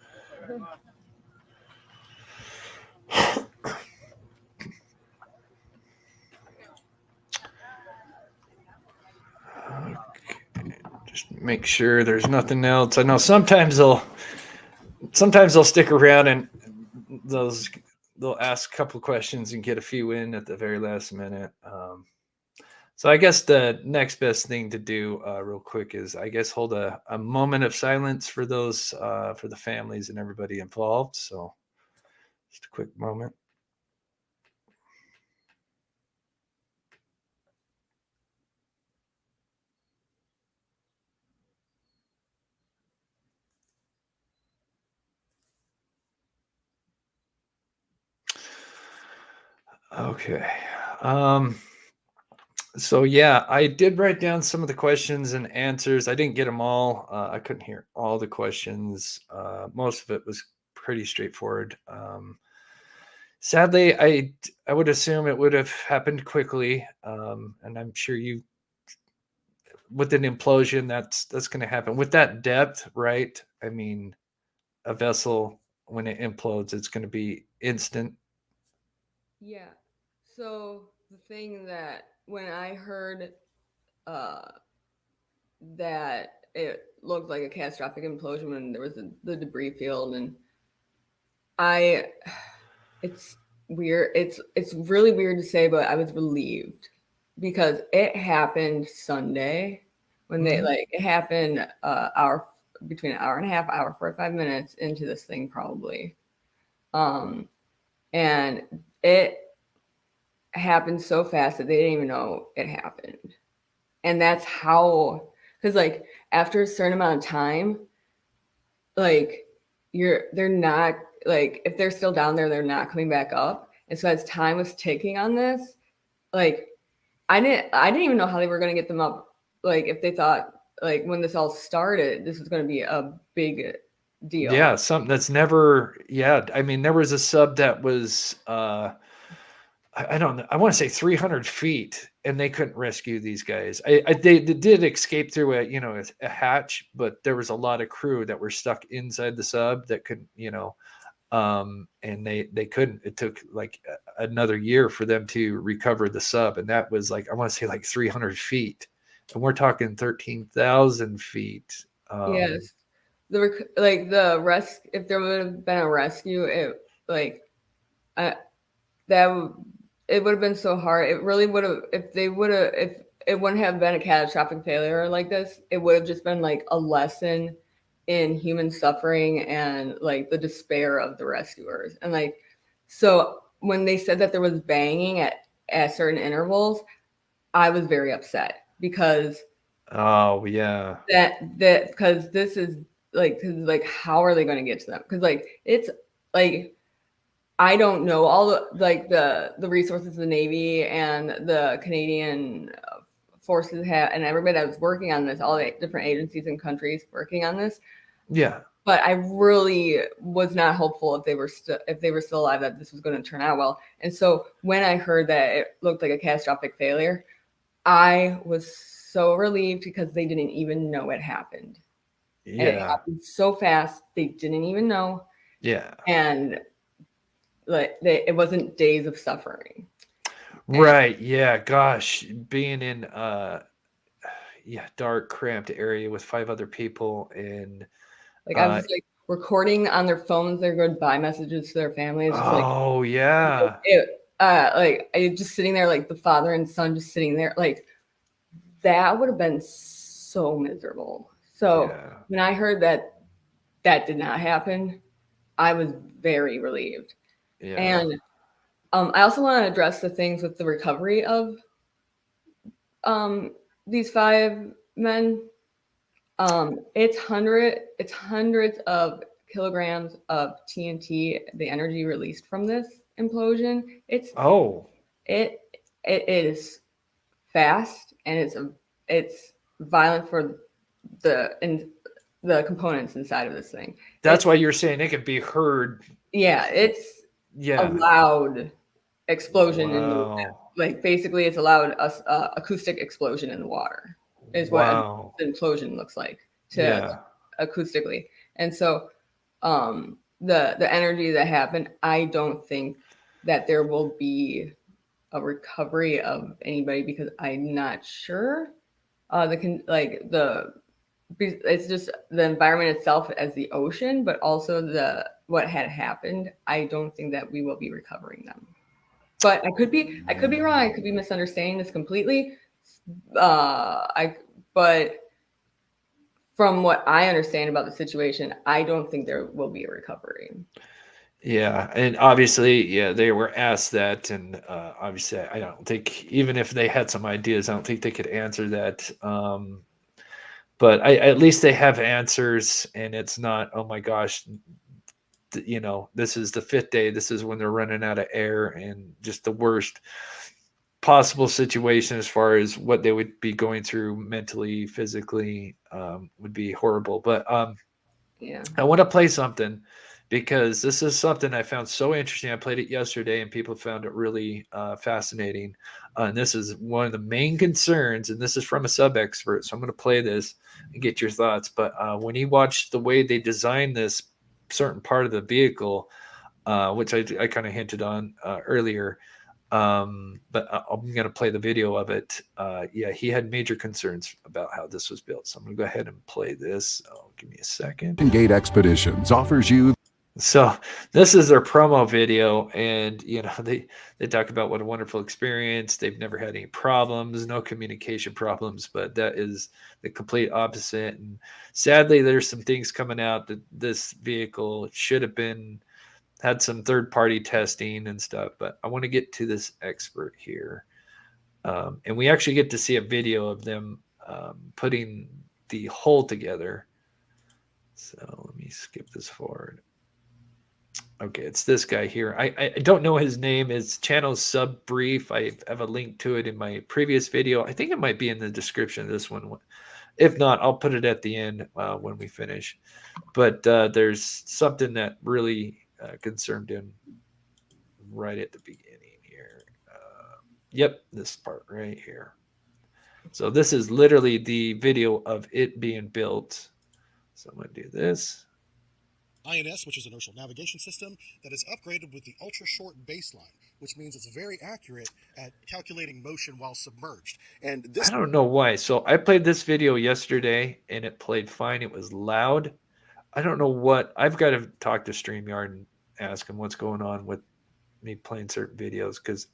Just make sure there's nothing else. I know sometimes they'll stick around and they'll ask a couple questions and get a few in at the very last minute. So I guess the next best thing to do real quick is I guess hold a moment of silence for those for the families and everybody involved. So just a quick moment. Okay. So yeah, I did write down some of the questions and answers. I didn't get them all. I couldn't hear all the questions. Most of it was pretty straightforward. Sadly, I would assume it would have happened quickly, and I'm sure you, with an implosion, that's going to happen with that depth, right? I mean, a vessel when it implodes, it's going to be instant. Yeah. So the thing that when I heard that it looked like a catastrophic implosion when there was the debris field, and it's weird. It's really weird to say, but I was relieved because it happened Sunday when they it happened between an hour and a half, 45 minutes into this thing probably. And it happened so fast that they didn't even know it happened. And that's how, because like after a certain amount of time, like they're not, like if they're still down there, they're not coming back up. And so as time was ticking on this, like I didn't even know how they were going to get them up. Like if they thought, like when this all started, this was going to be a big deal. Yeah, something that's never. Yeah, I mean, there was a sub that was. I don't know. I want to say 300 feet, and they couldn't rescue these guys. They did escape through a hatch, but there was a lot of crew that were stuck inside the sub that couldn't, and they couldn't. It took like another year for them to recover the sub, and that was like I want to say like 300 feet, and we're talking 13,000 feet. Yes, the rest. If there would have been a rescue, it would have been so hard. It really would have, if it wouldn't have been a catastrophic failure like this, it would have just been like a lesson in human suffering and like the despair of the rescuers. And like, so when they said that there was banging at certain intervals, I was very upset because oh yeah, because this is like how are they going to get to them? Because like it's like I don't know all the resources the Navy and the Canadian forces have, and everybody that was working on this, all the different agencies and countries working on this. Yeah. But I really was not hopeful if they were still alive that this was going to turn out well. And so when I heard that it looked like a catastrophic failure, I was so relieved because they didn't even know it happened. Yeah. And it happened so fast they didn't even know. Yeah. And it wasn't days of suffering. Right. Yeah. Gosh, being in dark, cramped area with 5 other people, and like I was like recording on their phones their goodbye messages to their family. It's just like, Oh yeah. like I just sitting there, like the father and son just sitting there, like that would have been so miserable. So Yeah. when I heard that that did not happen, I was very relieved. Yeah. And I also want to address the things with the recovery of these 5 men. It's hundreds of kilograms of TNT, the energy released from this implosion. Oh. It is fast, and it's violent for the components inside of this thing. That's why you're saying it could be heard. Yeah, it's a Yeah. loud explosion in the, Wow. like basically it's a loud acoustic explosion in the water is what Wow. an implosion looks like to Yeah. acoustically. And so the energy that happened, I don't think that there will be a recovery of anybody, because I'm not sure it's just the environment itself as the ocean, but also what had happened. I don't think that we will be recovering them. But I could be wrong. I could be misunderstanding this completely. But from what I understand about the situation, I don't think there will be a recovery. Yeah, and obviously, yeah, they were asked that, and obviously, I don't think even if they had some ideas, I don't think they could answer that. But at least they have answers, and it's not, oh my gosh, this is the 5th day. This is when they're running out of air, and just the worst possible situation as far as what they would be going through mentally, physically, would be horrible. But Yeah. I want to play something because this is something I found so interesting. I played it yesterday and people found it really fascinating. And this is one of the main concerns, and this is from a sub expert. So I'm going to play this and get your thoughts. But when he watched the way they designed this certain part of the vehicle, which I kind of hinted on earlier, but I'm going to play the video of it. Yeah, he had major concerns about how this was built. So I'm going to go ahead and play this. Oh, give me a second. Oceangate Expeditions offers you. So this is their promo video, and they talk about what a wonderful experience. They've never had any problems, no communication problems, but that is the complete opposite. And sadly, there's some things coming out that this vehicle should have had some third-party testing and stuff. But I want to get to this expert here, and we actually get to see a video of them putting the hull together. So let me skip this forward. Okay, it's this guy here. I don't know his name. His channel's Sub Brief. I have a link to it in my previous video. I think it might be in the description of this one. If not, I'll put it at the end when we finish. But there's something that really concerned him right at the beginning here. Yep, this part right here. So this is literally the video of it being built. So I'm going to do this. INS, which is an inertial navigation system that is upgraded with the ultra-short baseline, which means it's very accurate at calculating motion while submerged. And this, I don't know why. So I played this video yesterday, and it played fine. It was loud. I don't know what. I've got to talk to StreamYard and ask him what's going on with me playing certain videos, because,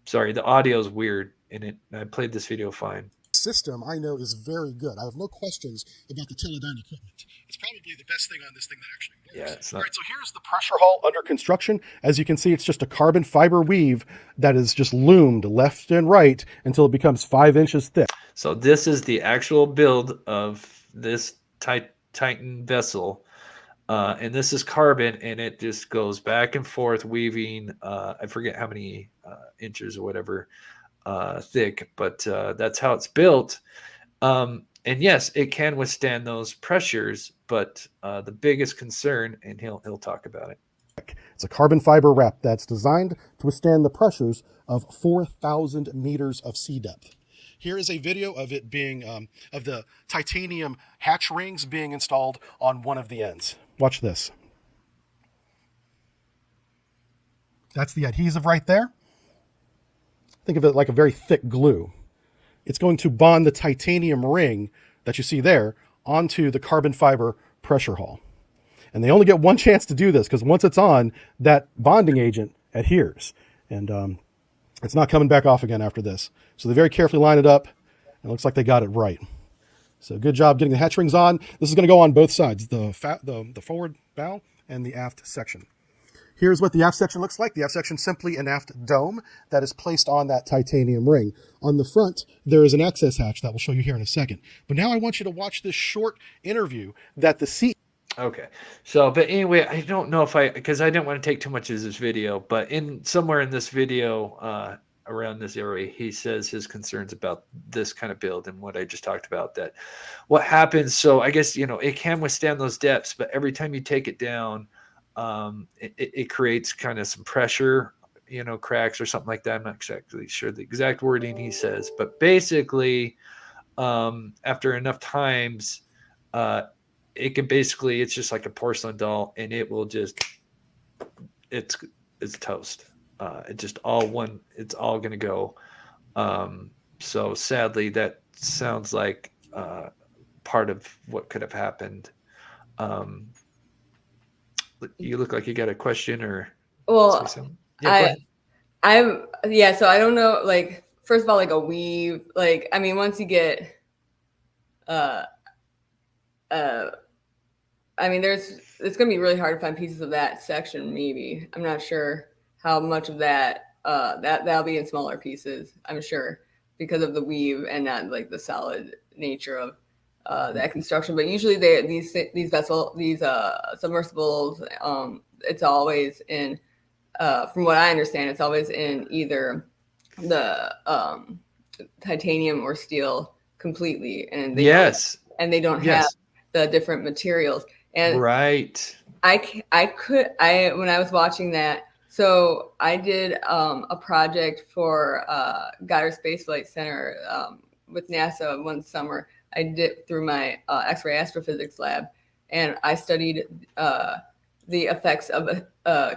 sorry, the audio is weird in it. I played this video fine. system I know is very good. I have no questions about the Teledyne equipment. It's probably the best thing on this thing that actually works. Yeah, it's not. All right, so here's the pressure hull under construction. As you can see, it's just a carbon fiber weave that is just loomed left and right until it becomes 5 inches thick. So this is the actual build of this Titan vessel. And this is carbon, and it just goes back and forth weaving. I forget how many inches or whatever thick, but that's how it's built. And yes, it can withstand those pressures, but the biggest concern, and he'll talk about it. It's a carbon fiber wrap that's designed to withstand the pressures of 4,000 meters of sea depth. Here is a video of it being, of the titanium hatch rings being installed on one of the ends. Watch this. That's the adhesive right there. Think of it like a very thick glue. It's going to bond the titanium ring that you see there onto the carbon fiber pressure hull. And they only get one chance to do this because once it's on, that bonding agent adheres. And it's not coming back off again after this. So they very carefully line it up. And it looks like they got it right. So good job getting the hatch rings on. This is going to go on both sides, the forward bow and the aft section. Here's what the aft section looks like. The aft section, simply an aft dome that is placed on that titanium ring. On the front, there is an access hatch that we'll show you here in a second. But now I want you to watch this short interview that the CEO. Okay. So, but anyway, I don't know if because I didn't want to take too much of this video, but somewhere in this video, around this area, he says his concerns about this kind of build and what I just talked about, that what happens. So I guess, it can withstand those depths, but every time you take it down, it creates kind of some pressure, cracks or something like that. I'm not exactly sure the exact wording he says, but basically, after enough times, it can basically, it's just like a porcelain doll, and it will just, it's toast. It's all going to go. So sadly, that sounds like part of what could have happened. You look like you got a question or Well, say something. Yeah, so I don't know, like, first of all, like a weave, like, I mean, once you get, I mean, it's going to be really hard to find pieces of that section. Maybe, I'm not sure how much of that, that'll be in smaller pieces, I'm sure, because of the weave and not like the solid nature of that construction. But usually these submersibles, it's always in, from what I understand, it's always in either the titanium or steel completely, and they don't have the different materials. And right, when I was watching that, so I did a project for Goddard Space Flight Center with NASA one summer. I did through my X-ray astrophysics lab, and I studied the effects of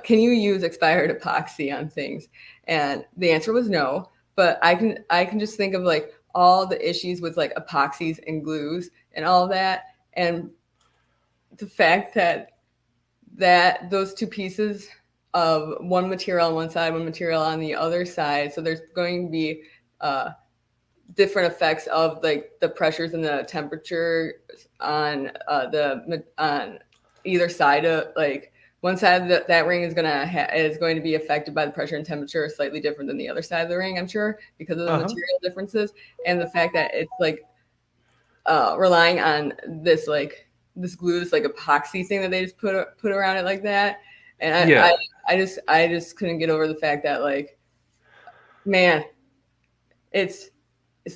can you use expired epoxy on things? And the answer was no. But I can just think of like all the issues with like epoxies and glues and all of that, and the fact that those two pieces of one material on one side, one material on the other side. So there's going to be different effects of like the pressures and the temperature on on either side of, like, one side of that ring is going to be affected by the pressure and temperature slightly different than the other side of the ring, I'm sure, because of the material differences and the fact that it's like relying on this glue, this like epoxy thing that they just put around it like that. And I just couldn't get over the fact that, like, man, it's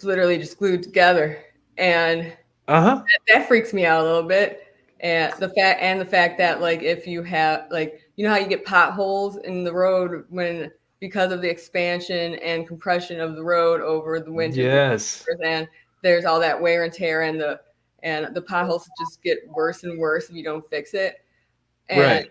literally just glued together, and that freaks me out a little bit. And the fact that, like, if you have, like, you know how you get potholes in the road because of the expansion and compression of the road over the winter, and there's all that wear and tear, and the potholes just get worse and worse if you don't fix it. And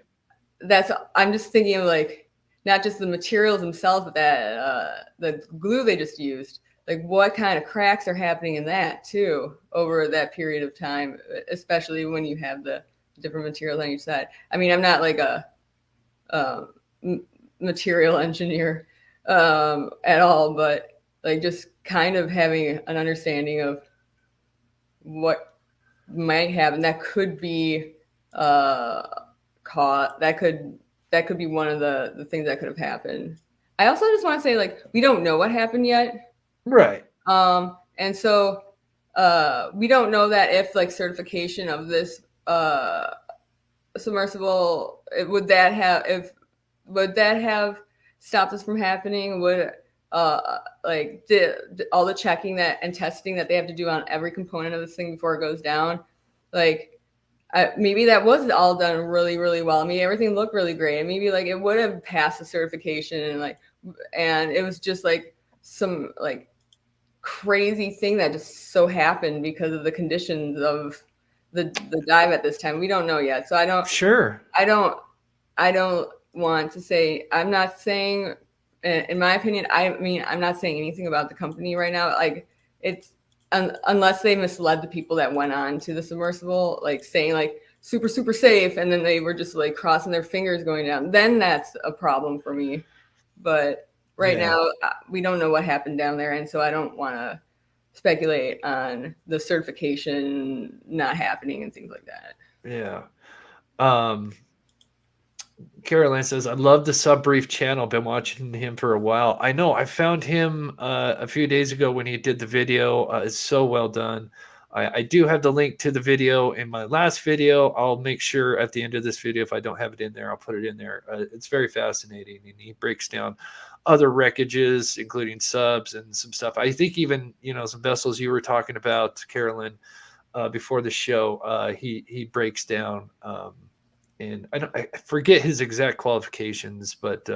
I'm just thinking of, like, not just the materials themselves, but that the glue they just used. Like, what kind of cracks are happening in that too over that period of time, especially when you have the different materials on each side. I mean, I'm not like a material engineer at all, but like just kind of having an understanding of what might happen. That could be caught. That could be one of the things that could have happened. I also just want to say, like, we don't know what happened yet. Right. And so we don't know that if, like, certification of this submersible, would that have stopped us from happening? Would like all the checking and testing that they have to do on every component of this thing before it goes down, like, maybe that was all done really, really well. I mean, everything looked really great, and maybe, like, it would have passed the certification, and it was just like some, like, crazy thing that just so happened because of the conditions of the dive at this time. We don't know yet, so I don't want to say. I'm not saying, in my opinion, I'm not saying anything about the company right now. Like, it's unless they misled the people that went on to the submersible, like saying, like, super, super safe, and then they were just like crossing their fingers going down, then that's a problem for me. But right Yeah. now, we don't know what happened down there, and so I don't want to speculate on the certification not happening and things like that. Yeah. Caroline says, I love the Sub Brief channel. Been watching him for a while. I know. I found him a few days ago when he did the video. It's so well done. I do have the link to the video in my last video. I'll make sure at the end of this video, if I don't have it in there, I'll put it in there. It's very fascinating. And he breaks down other wreckages, including subs and some stuff. I think even, some vessels you were talking about, Carolyn, before the show, he breaks down. And I forget his exact qualifications, but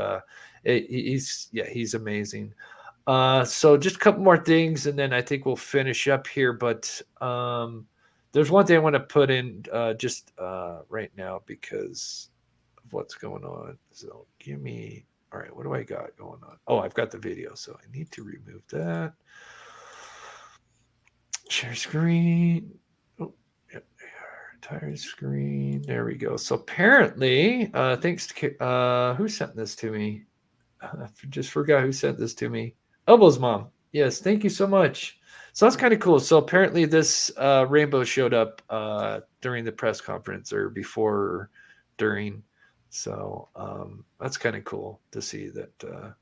he's amazing. So just a couple more things, and then I think we'll finish up here. But there's one thing I want to put in just right now because of what's going on. So give me, all right, what do I got going on? Oh, I've got the video, so I need to remove that. Share screen. Oh, yep. Entire screen. There we go. So apparently, thanks to who sent this to me? I just forgot who sent this to me. Elbows mom. Yes, thank you so much. So that's kind of cool. So apparently, this rainbow showed up during the press conference or before, or during. So that's kind of cool to see that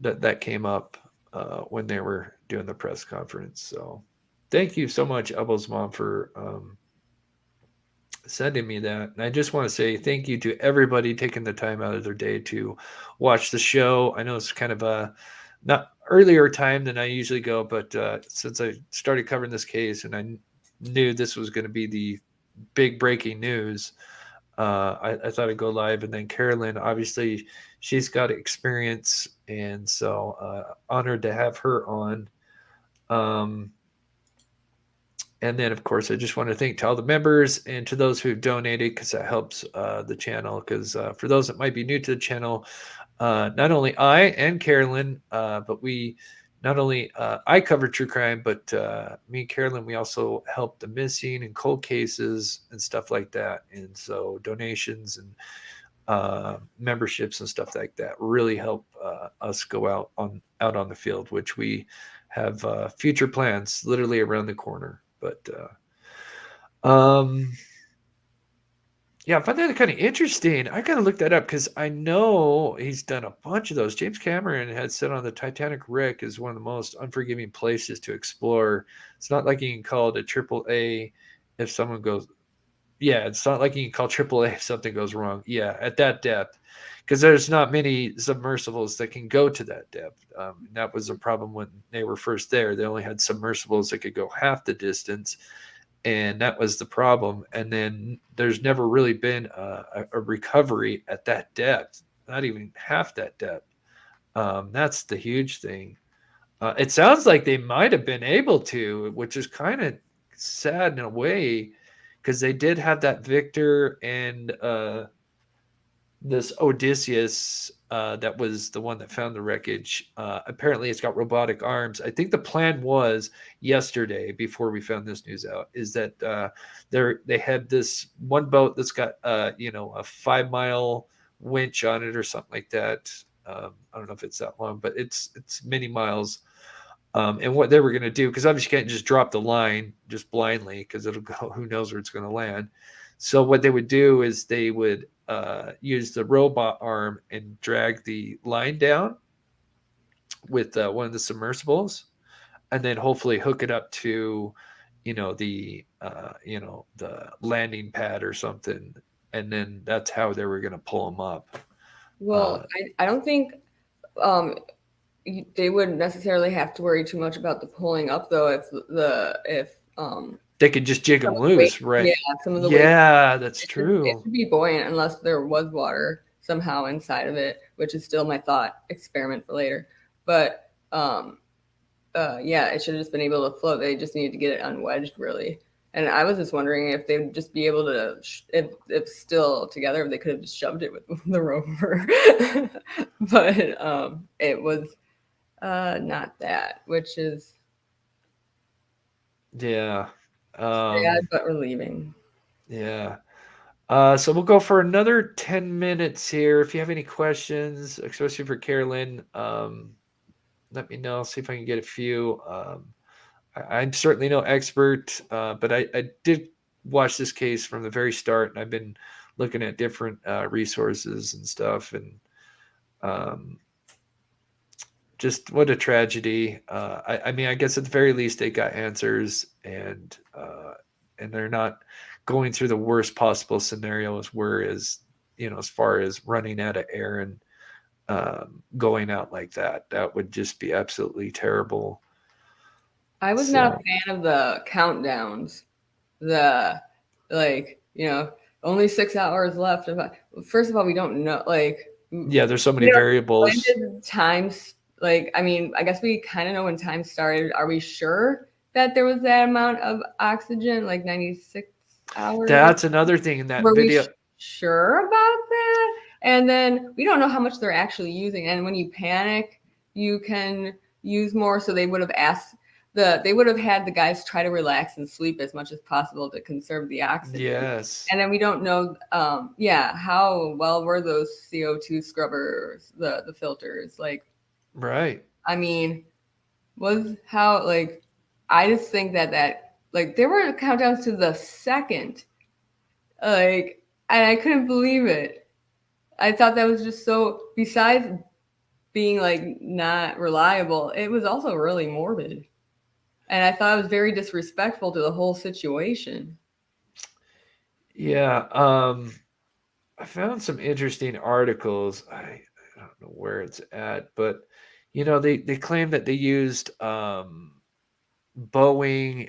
that came up when they were doing the press conference. So thank you so much, Elbows mom, for sending me that. And I just want to say thank you to everybody taking the time out of their day to watch the show. I know it's kind of a not earlier time than I usually go, but since I started covering this case and I knew this was going to be the big breaking news, I thought I'd go live. And then Carolyn, obviously, she's got experience, and so honored to have her on. And then, of course, I just want to thank to all the members and to those who've donated, because that helps the channel. Because for those that might be new to the channel, not only I and Carolyn, but we not only I cover true crime, but me and Carolyn, we also help the missing and cold cases and stuff like that. And so donations and memberships and stuff like that really help us go out on the field, which we have future plans literally around the corner. But yeah, I find that kind of interesting. I gotta look that up because I know he's done a bunch of those. James Cameron had said on the Titanic wreck is one of the most unforgiving places to explore. It's not like you can call it a triple A if someone goes. Yeah, it's not like you can call triple A if something goes wrong. Yeah, at that depth, because there's not many submersibles that can go to that depth. That was a problem when they were first there. They only had submersibles that could go half the distance, and that was the problem. And then there's never really been a recovery at that depth, not even half that depth. That's the huge thing. It sounds like they might have been able to, which is kind of sad in a way, because they did have that Victor and this Odysseus that was the one that found the wreckage. Apparently, it's got robotic arms. I think the plan was yesterday, before we found this news out, is that they had this one boat that's got a 5-mile winch on it or something like that. I don't know if it's that long, but it's many miles. And what they were going to do, because obviously you can't just drop the line just blindly, because it'll go, who knows where it's going to land. So what they would do is they would use the robot arm and drag the line down with one of the submersibles, and then hopefully hook it up to, the landing pad or something, and then that's how they were going to pull them up. Well, I don't think they wouldn't necessarily have to worry too much about the pulling up, though, if they could just jig them loose, right? Yeah, some of the that's it true. should be buoyant unless there was water somehow inside of it, which is still my thought experiment for later. But it should have just been able to float. They just needed to get it unwedged, really. And I was just wondering if they'd just be able to, if still together, if they could have just shoved it with the rover. But it was not that, which is sad but relieving. Yeah. So we'll go for another 10 minutes here. If you have any questions, especially for Carolyn, let me know. See if I can get a few. I'm certainly no expert, but I did watch this case from the very start, and I've been looking at different resources and stuff, and um, just what a tragedy. I mean, I guess at the very least they got answers, and they're not going through the worst possible scenarios. Whereas, as far as running out of air and going out like that, that would just be absolutely terrible. I was not a fan of the countdowns. The only 6 hours left. First of all, we don't know. Yeah, there's so many variables. When did times? I mean, I guess we kind of know when time started. Are we sure that there was that amount of oxygen, like 96 hours? That's another thing in that Were video. we sure about that? And then we don't know how much they're actually using. And when you panic, you can use more. So they would have they would have had the guys try to relax and sleep as much as possible to conserve the oxygen. Yes. And then we don't know, how well were those CO2 scrubbers, the filters? Right. I mean, I just think that there were countdowns to the second, and I couldn't believe it. I thought that was just so, besides being not reliable, it was also really morbid. And I thought it was very disrespectful to the whole situation. Yeah. I found some interesting articles. I don't know where it's at, but they claim that they used Boeing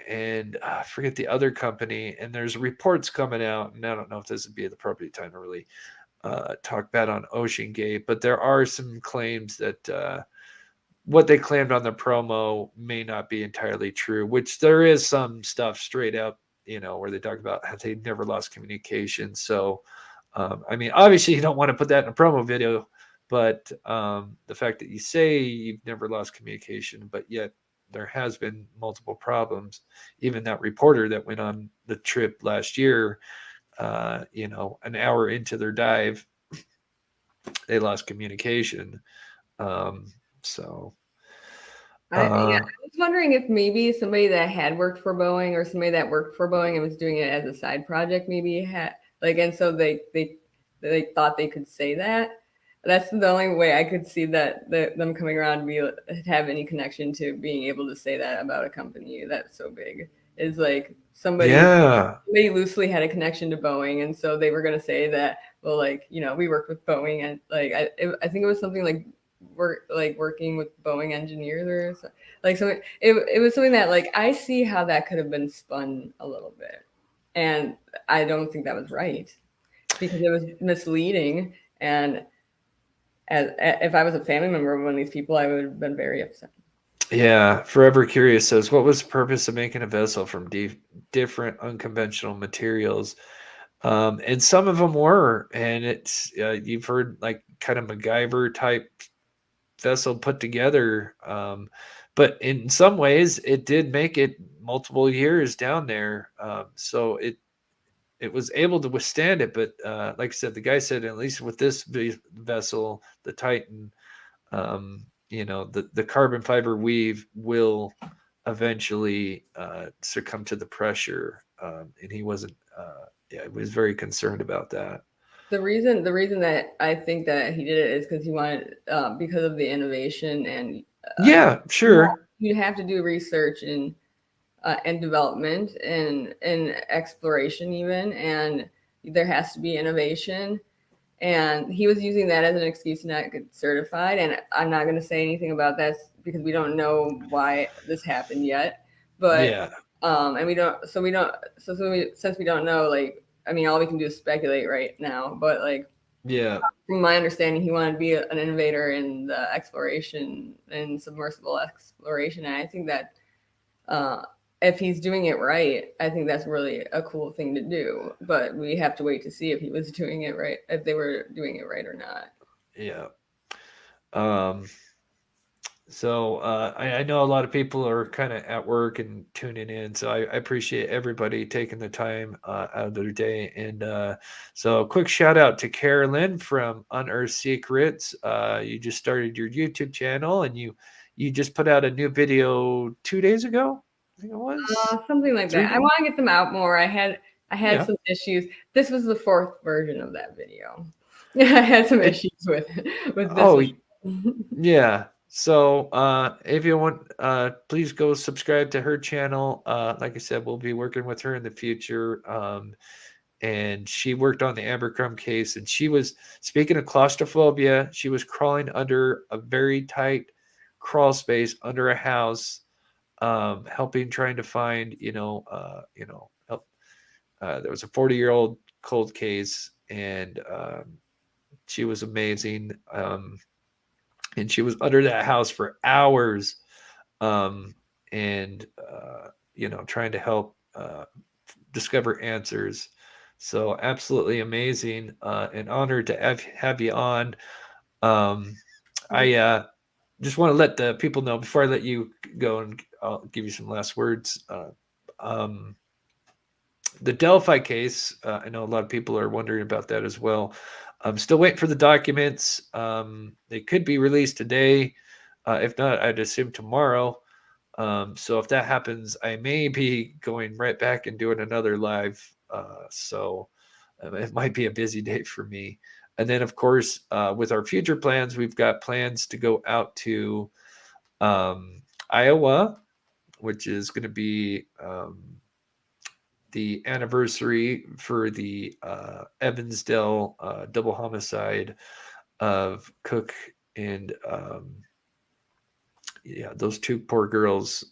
and I forget the other company, and there's reports coming out, and I don't know if this would be the appropriate time to really talk bad on oceangate, but there are some claims that what they claimed on the promo may not be entirely true, which there is some stuff straight up, where they talk about how they never lost communication. So, I mean, obviously you don't want to put that in a promo video, but the fact that you say you've never lost communication, but yet there has been multiple problems. Even that reporter that went on the trip last year, an hour into their dive, they lost communication. So I was wondering if maybe somebody that had worked for Boeing or somebody that worked for Boeing and was doing it as a side project maybe had and so they thought they could say that. That's the only way I could see that them coming around to have any connection to being able to say that about a company that's so big. Is somebody loosely had a connection to Boeing, and so they were going to say that, well, we work with Boeing, and I think it was something like working with Boeing engineers or so it was something that I see how that could have been spun a little bit, and I don't think that was right because it was misleading. And if I was a family member of one of these people, I would have been very upset. Yeah, Forever Curious says, what was the purpose of making a vessel from different unconventional materials? And some of them were, and it's you've heard kind of MacGyver type vessel put together, but in some ways it did make it multiple years down there, so it was able to withstand it. But like I said, the guy said, at least with this vessel, the Titan, the carbon fiber weave will eventually succumb to the pressure, and he wasn't he was very concerned about that. The reason that I think that he did it is because he wanted because of the innovation and yeah, sure, you have to do research and development and exploration even, and there has to be innovation. And he was using that as an excuse to not get certified. And I'm not going to say anything about that because we don't know why this happened yet. But yeah, and since we don't know, I mean, all we can do is speculate right now. But yeah, from my understanding, he wanted to be an innovator in the exploration and submersible exploration. And I think that if he's doing it right, I think that's really a cool thing to do. But we have to wait to see if he was doing it right, if they were doing it right or not. yeah. So I know a lot of people are kind of at work and tuning in. So I appreciate everybody taking the time out of their day. And so quick shout out to Carolyn from Unearthed Secrets. You just started your YouTube channel and you just put out a new video 2 days ago. I think it was Something like 3 that. I want to get them out more. I had Yeah. some issues. This was the 4th version of that video. I had some It- issues with this Oh, one. yeah. So if you want, please go subscribe to her channel. Like I said, we'll be working with her in the future. And she worked on the Abercrombie case, and she was, speaking of claustrophobia, she was crawling under a very tight crawl space under a house, helping, trying to find, help. There was a 40-year-old cold case, and she was amazing. And she was under that house for hours, um, and trying to help discover answers. So absolutely amazing, and honored to have you on. I just want to let the people know before I let you go, and I'll give you some last words. Um, the Delphi case, I know a lot of people are wondering about that as well. I'm still waiting for the documents. They could be released today. If not, I'd assume tomorrow. So if that happens, I may be going right back and doing another live. So it might be a busy day for me. And then, of course, with our future plans, we've got plans to go out to Iowa, which is going to be the anniversary for the Evansdale double homicide of Cook and those two poor girls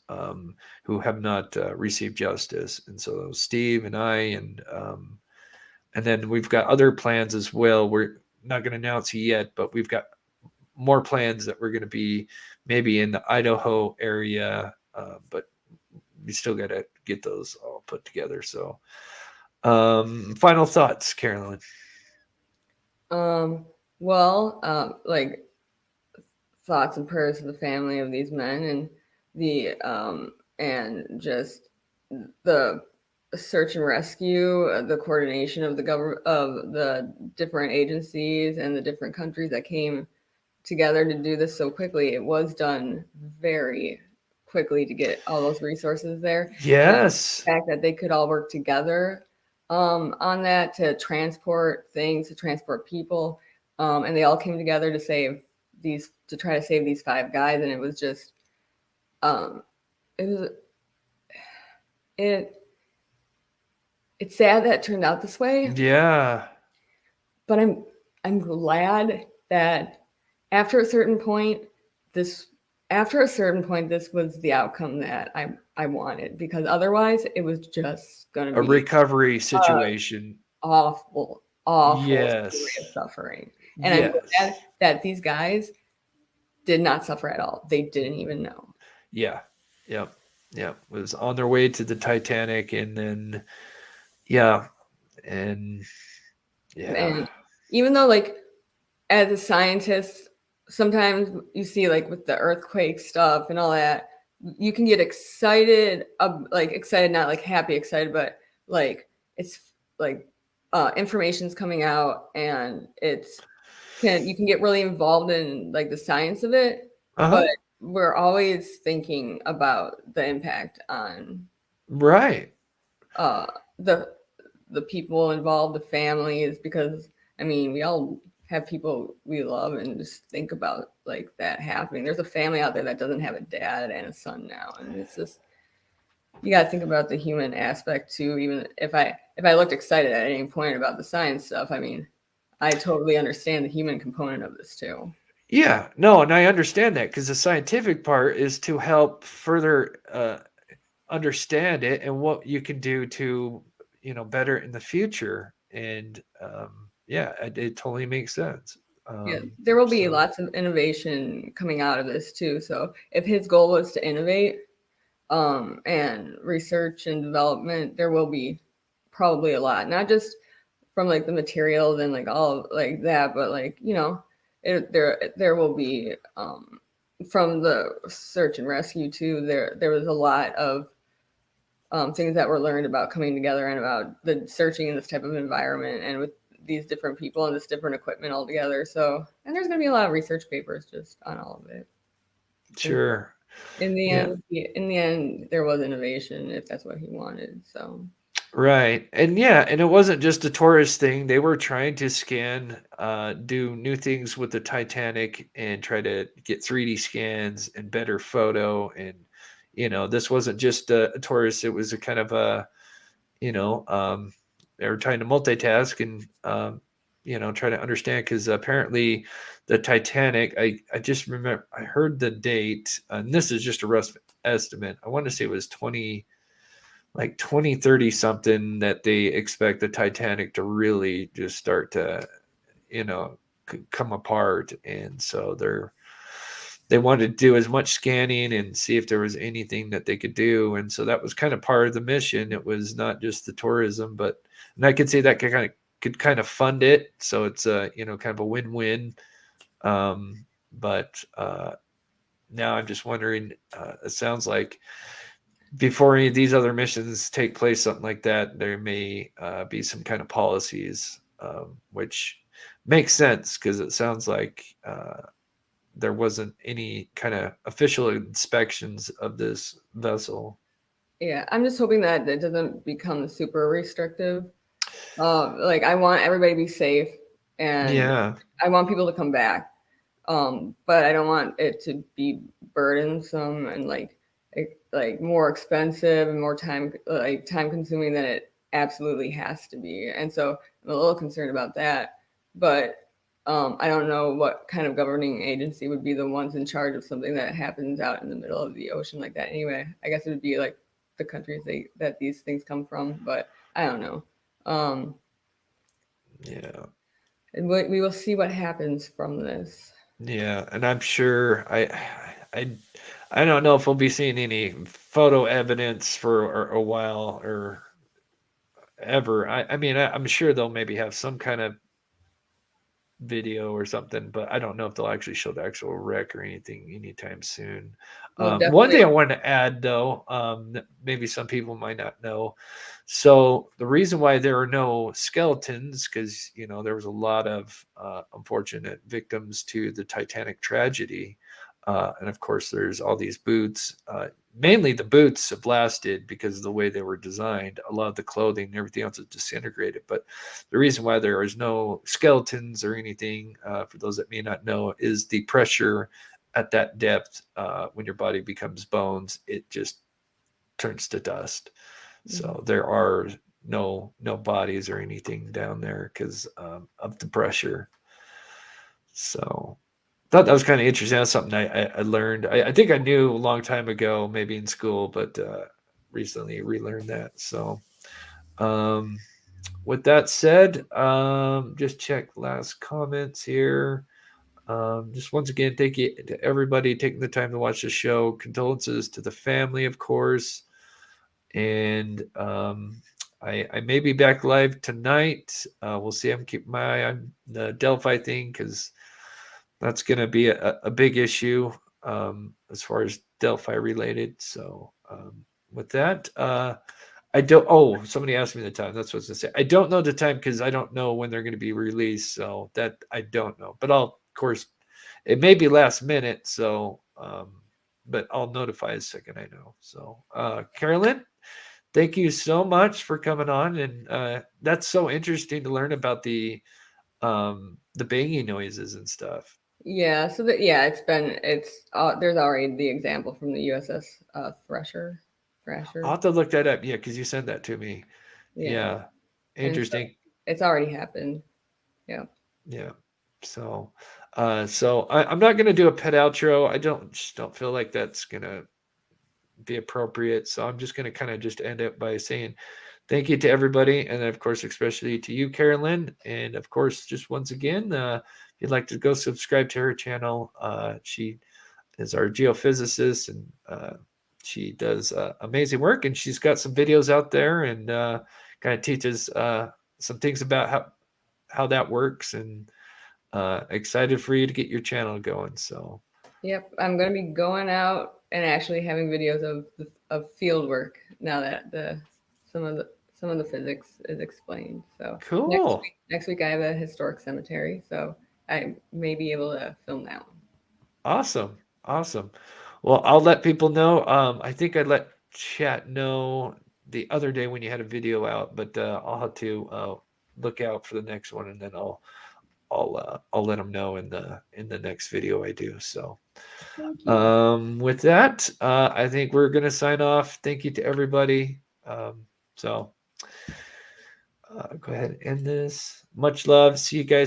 who have not received justice. And so Steve and I, and then we've got other plans as well. We're not going to announce it yet, but we've got more plans that we're going to be maybe in the Idaho area, but we still got to get those all put together. So final thoughts, Carolyn. Like, thoughts and prayers to the family of these men, and and just the search and rescue, the coordination of the government, of the different agencies and the different countries that came together to do this so quickly. It was done very quickly to get all those resources there. Yes. The fact that they could all work together on that, to transport things, to transport people, and they all came together to try to save these 5 guys. And it was just it's sad that it turned out this way. Yeah. But I'm glad that after a certain point this was the outcome that I wanted, because otherwise it was just going to A be recovery situation. awful Yes. story of suffering. And Yes. I'm glad that these guys did not suffer at all. They didn't even know. Yeah. Yep. Yep. It was on their way to the Titanic, and then and even though, like, as a scientist, sometimes you see, like, with the earthquake stuff and all that, you can get excited, not like happy excited, but like it's like information's coming out, and you can get really involved in, like, the science of it. But we're always thinking about the impact on the people involved, the families, because I mean, we all have people we love, and just think about, like, that happening. There's a family out there that doesn't have a dad and a son now, and it's just, you got to think about the human aspect too. Even if I looked excited at any point about the science stuff, I mean, I totally understand the human component of this too. Yeah, no, and I understand that, because the scientific part is to help further understand it and what you can do to, better in the future. And it totally makes sense. There will be lots of innovation coming out of this too. So if his goal was to innovate, and research and development, there will be probably a lot, not just from, like, the materials and, like, all like that, but, like, there will be from the search and rescue too, there was a lot of things that were learned about coming together and about the searching in this type of environment and with these different people and this different equipment all together. So, and there's going to be a lot of research papers just on all of it. Sure. In the Yeah. end, there was innovation if that's what he wanted. So, Right. And yeah, and it wasn't just a tourist thing. They were trying to scan, do new things with the Titanic and try to get 3D scans and better photo. And, this wasn't just a tourist, it was a kind of a, you know, um, they were trying to multitask and, try to understand because apparently the Titanic, I just remember, I heard the date, and this is just a rough estimate. I want to say it was 2030 something that they expect the Titanic to really just start to, come apart. And so they wanted to do as much scanning and see if there was anything that they could do. And so that was kind of part of the mission. It was not just the tourism, and I could say that could kind of fund it. So it's a, kind of a win-win. But now I'm just wondering, it sounds like before any of these other missions take place, something like that, there may be some kind of policies, which makes sense because it sounds like there wasn't any kind of official inspections of this vessel. yeah, I'm just hoping that it doesn't become super restrictive. Like I want everybody to be safe, and Yeah. I want people to come back. But I don't want it to be burdensome and like more expensive and more time consuming than it absolutely has to be. And so I'm a little concerned about that. But I don't know what kind of governing agency would be the ones in charge of something that happens out in the middle of the ocean like that. Anyway, I guess it would be like the countries that these things come from, but I don't know. Yeah. And we will see what happens from this. Yeah, and I'm sure I don't know if we'll be seeing any photo evidence for a while or ever. I mean, I'm sure they'll maybe have some kind of video or something, but I don't know if they'll actually show the actual wreck or anything anytime soon. Well, One thing definitely. I want to add, though, that maybe some people might not know. So the reason why there are no skeletons, because there was a lot of unfortunate victims to the Titanic tragedy, and of course there's all these boots. Mainly the boots have lasted because of the way they were designed. A lot of the clothing and everything else is disintegrated, but the reason why there is no skeletons or anything, for those that may not know, is the pressure at that depth. When your body becomes bones, it just turns to dust. So there are no bodies or anything down there because of the pressure. So thought that was kind of interesting. That's something I learned. I think I knew a long time ago, maybe in school, but recently relearned that. So with that said, just check last comments here. Just once again, thank you to everybody taking the time to watch the show. Condolences to the family, of course. And I may be back live tonight. We'll see. I'm keeping my eye on the Delphi thing because that's going to be a big issue as far as Delphi related. So with that, I don't. Oh, somebody asked me the time. That's what I was gonna say. I don't know the time because I don't know when they're going to be released. So that I don't know. But of course, it may be last minute. So, but I'll notify the second I know. So, Carolyn, thank you so much for coming on, and that's so interesting to learn about the banging noises and stuff. Yeah, so there's already the example from the USS Thrasher. I'll have to look that up. Yeah, because you sent that to me. Yeah. Yeah, And so interesting. it's already happened. Yeah. Yeah. So, I'm not gonna do a pet outro. I just don't feel like that's gonna be appropriate. So I'm just gonna kind of just end it by saying thank you to everybody, and of course, especially to you, Carolyn. And of course, just once again, if you'd like to go subscribe to her channel, she is our geophysicist, and she does amazing work. And she's got some videos out there, and kind of teaches some things about how that works. And excited for you to get your channel going. So Yep, I'm gonna be going out and actually having videos of field work now that some of the physics is explained. So Cool. next week I have a historic cemetery, so I may be able to film that one. Awesome. Awesome. Well, I'll let people know. I think I let chat know the other day when you had a video out, but I'll have to look out for the next one, and then I'll let them know in the next video I do. So with that, I think we're gonna sign off. Thank you to everybody. So go ahead and end this. Much love. See you guys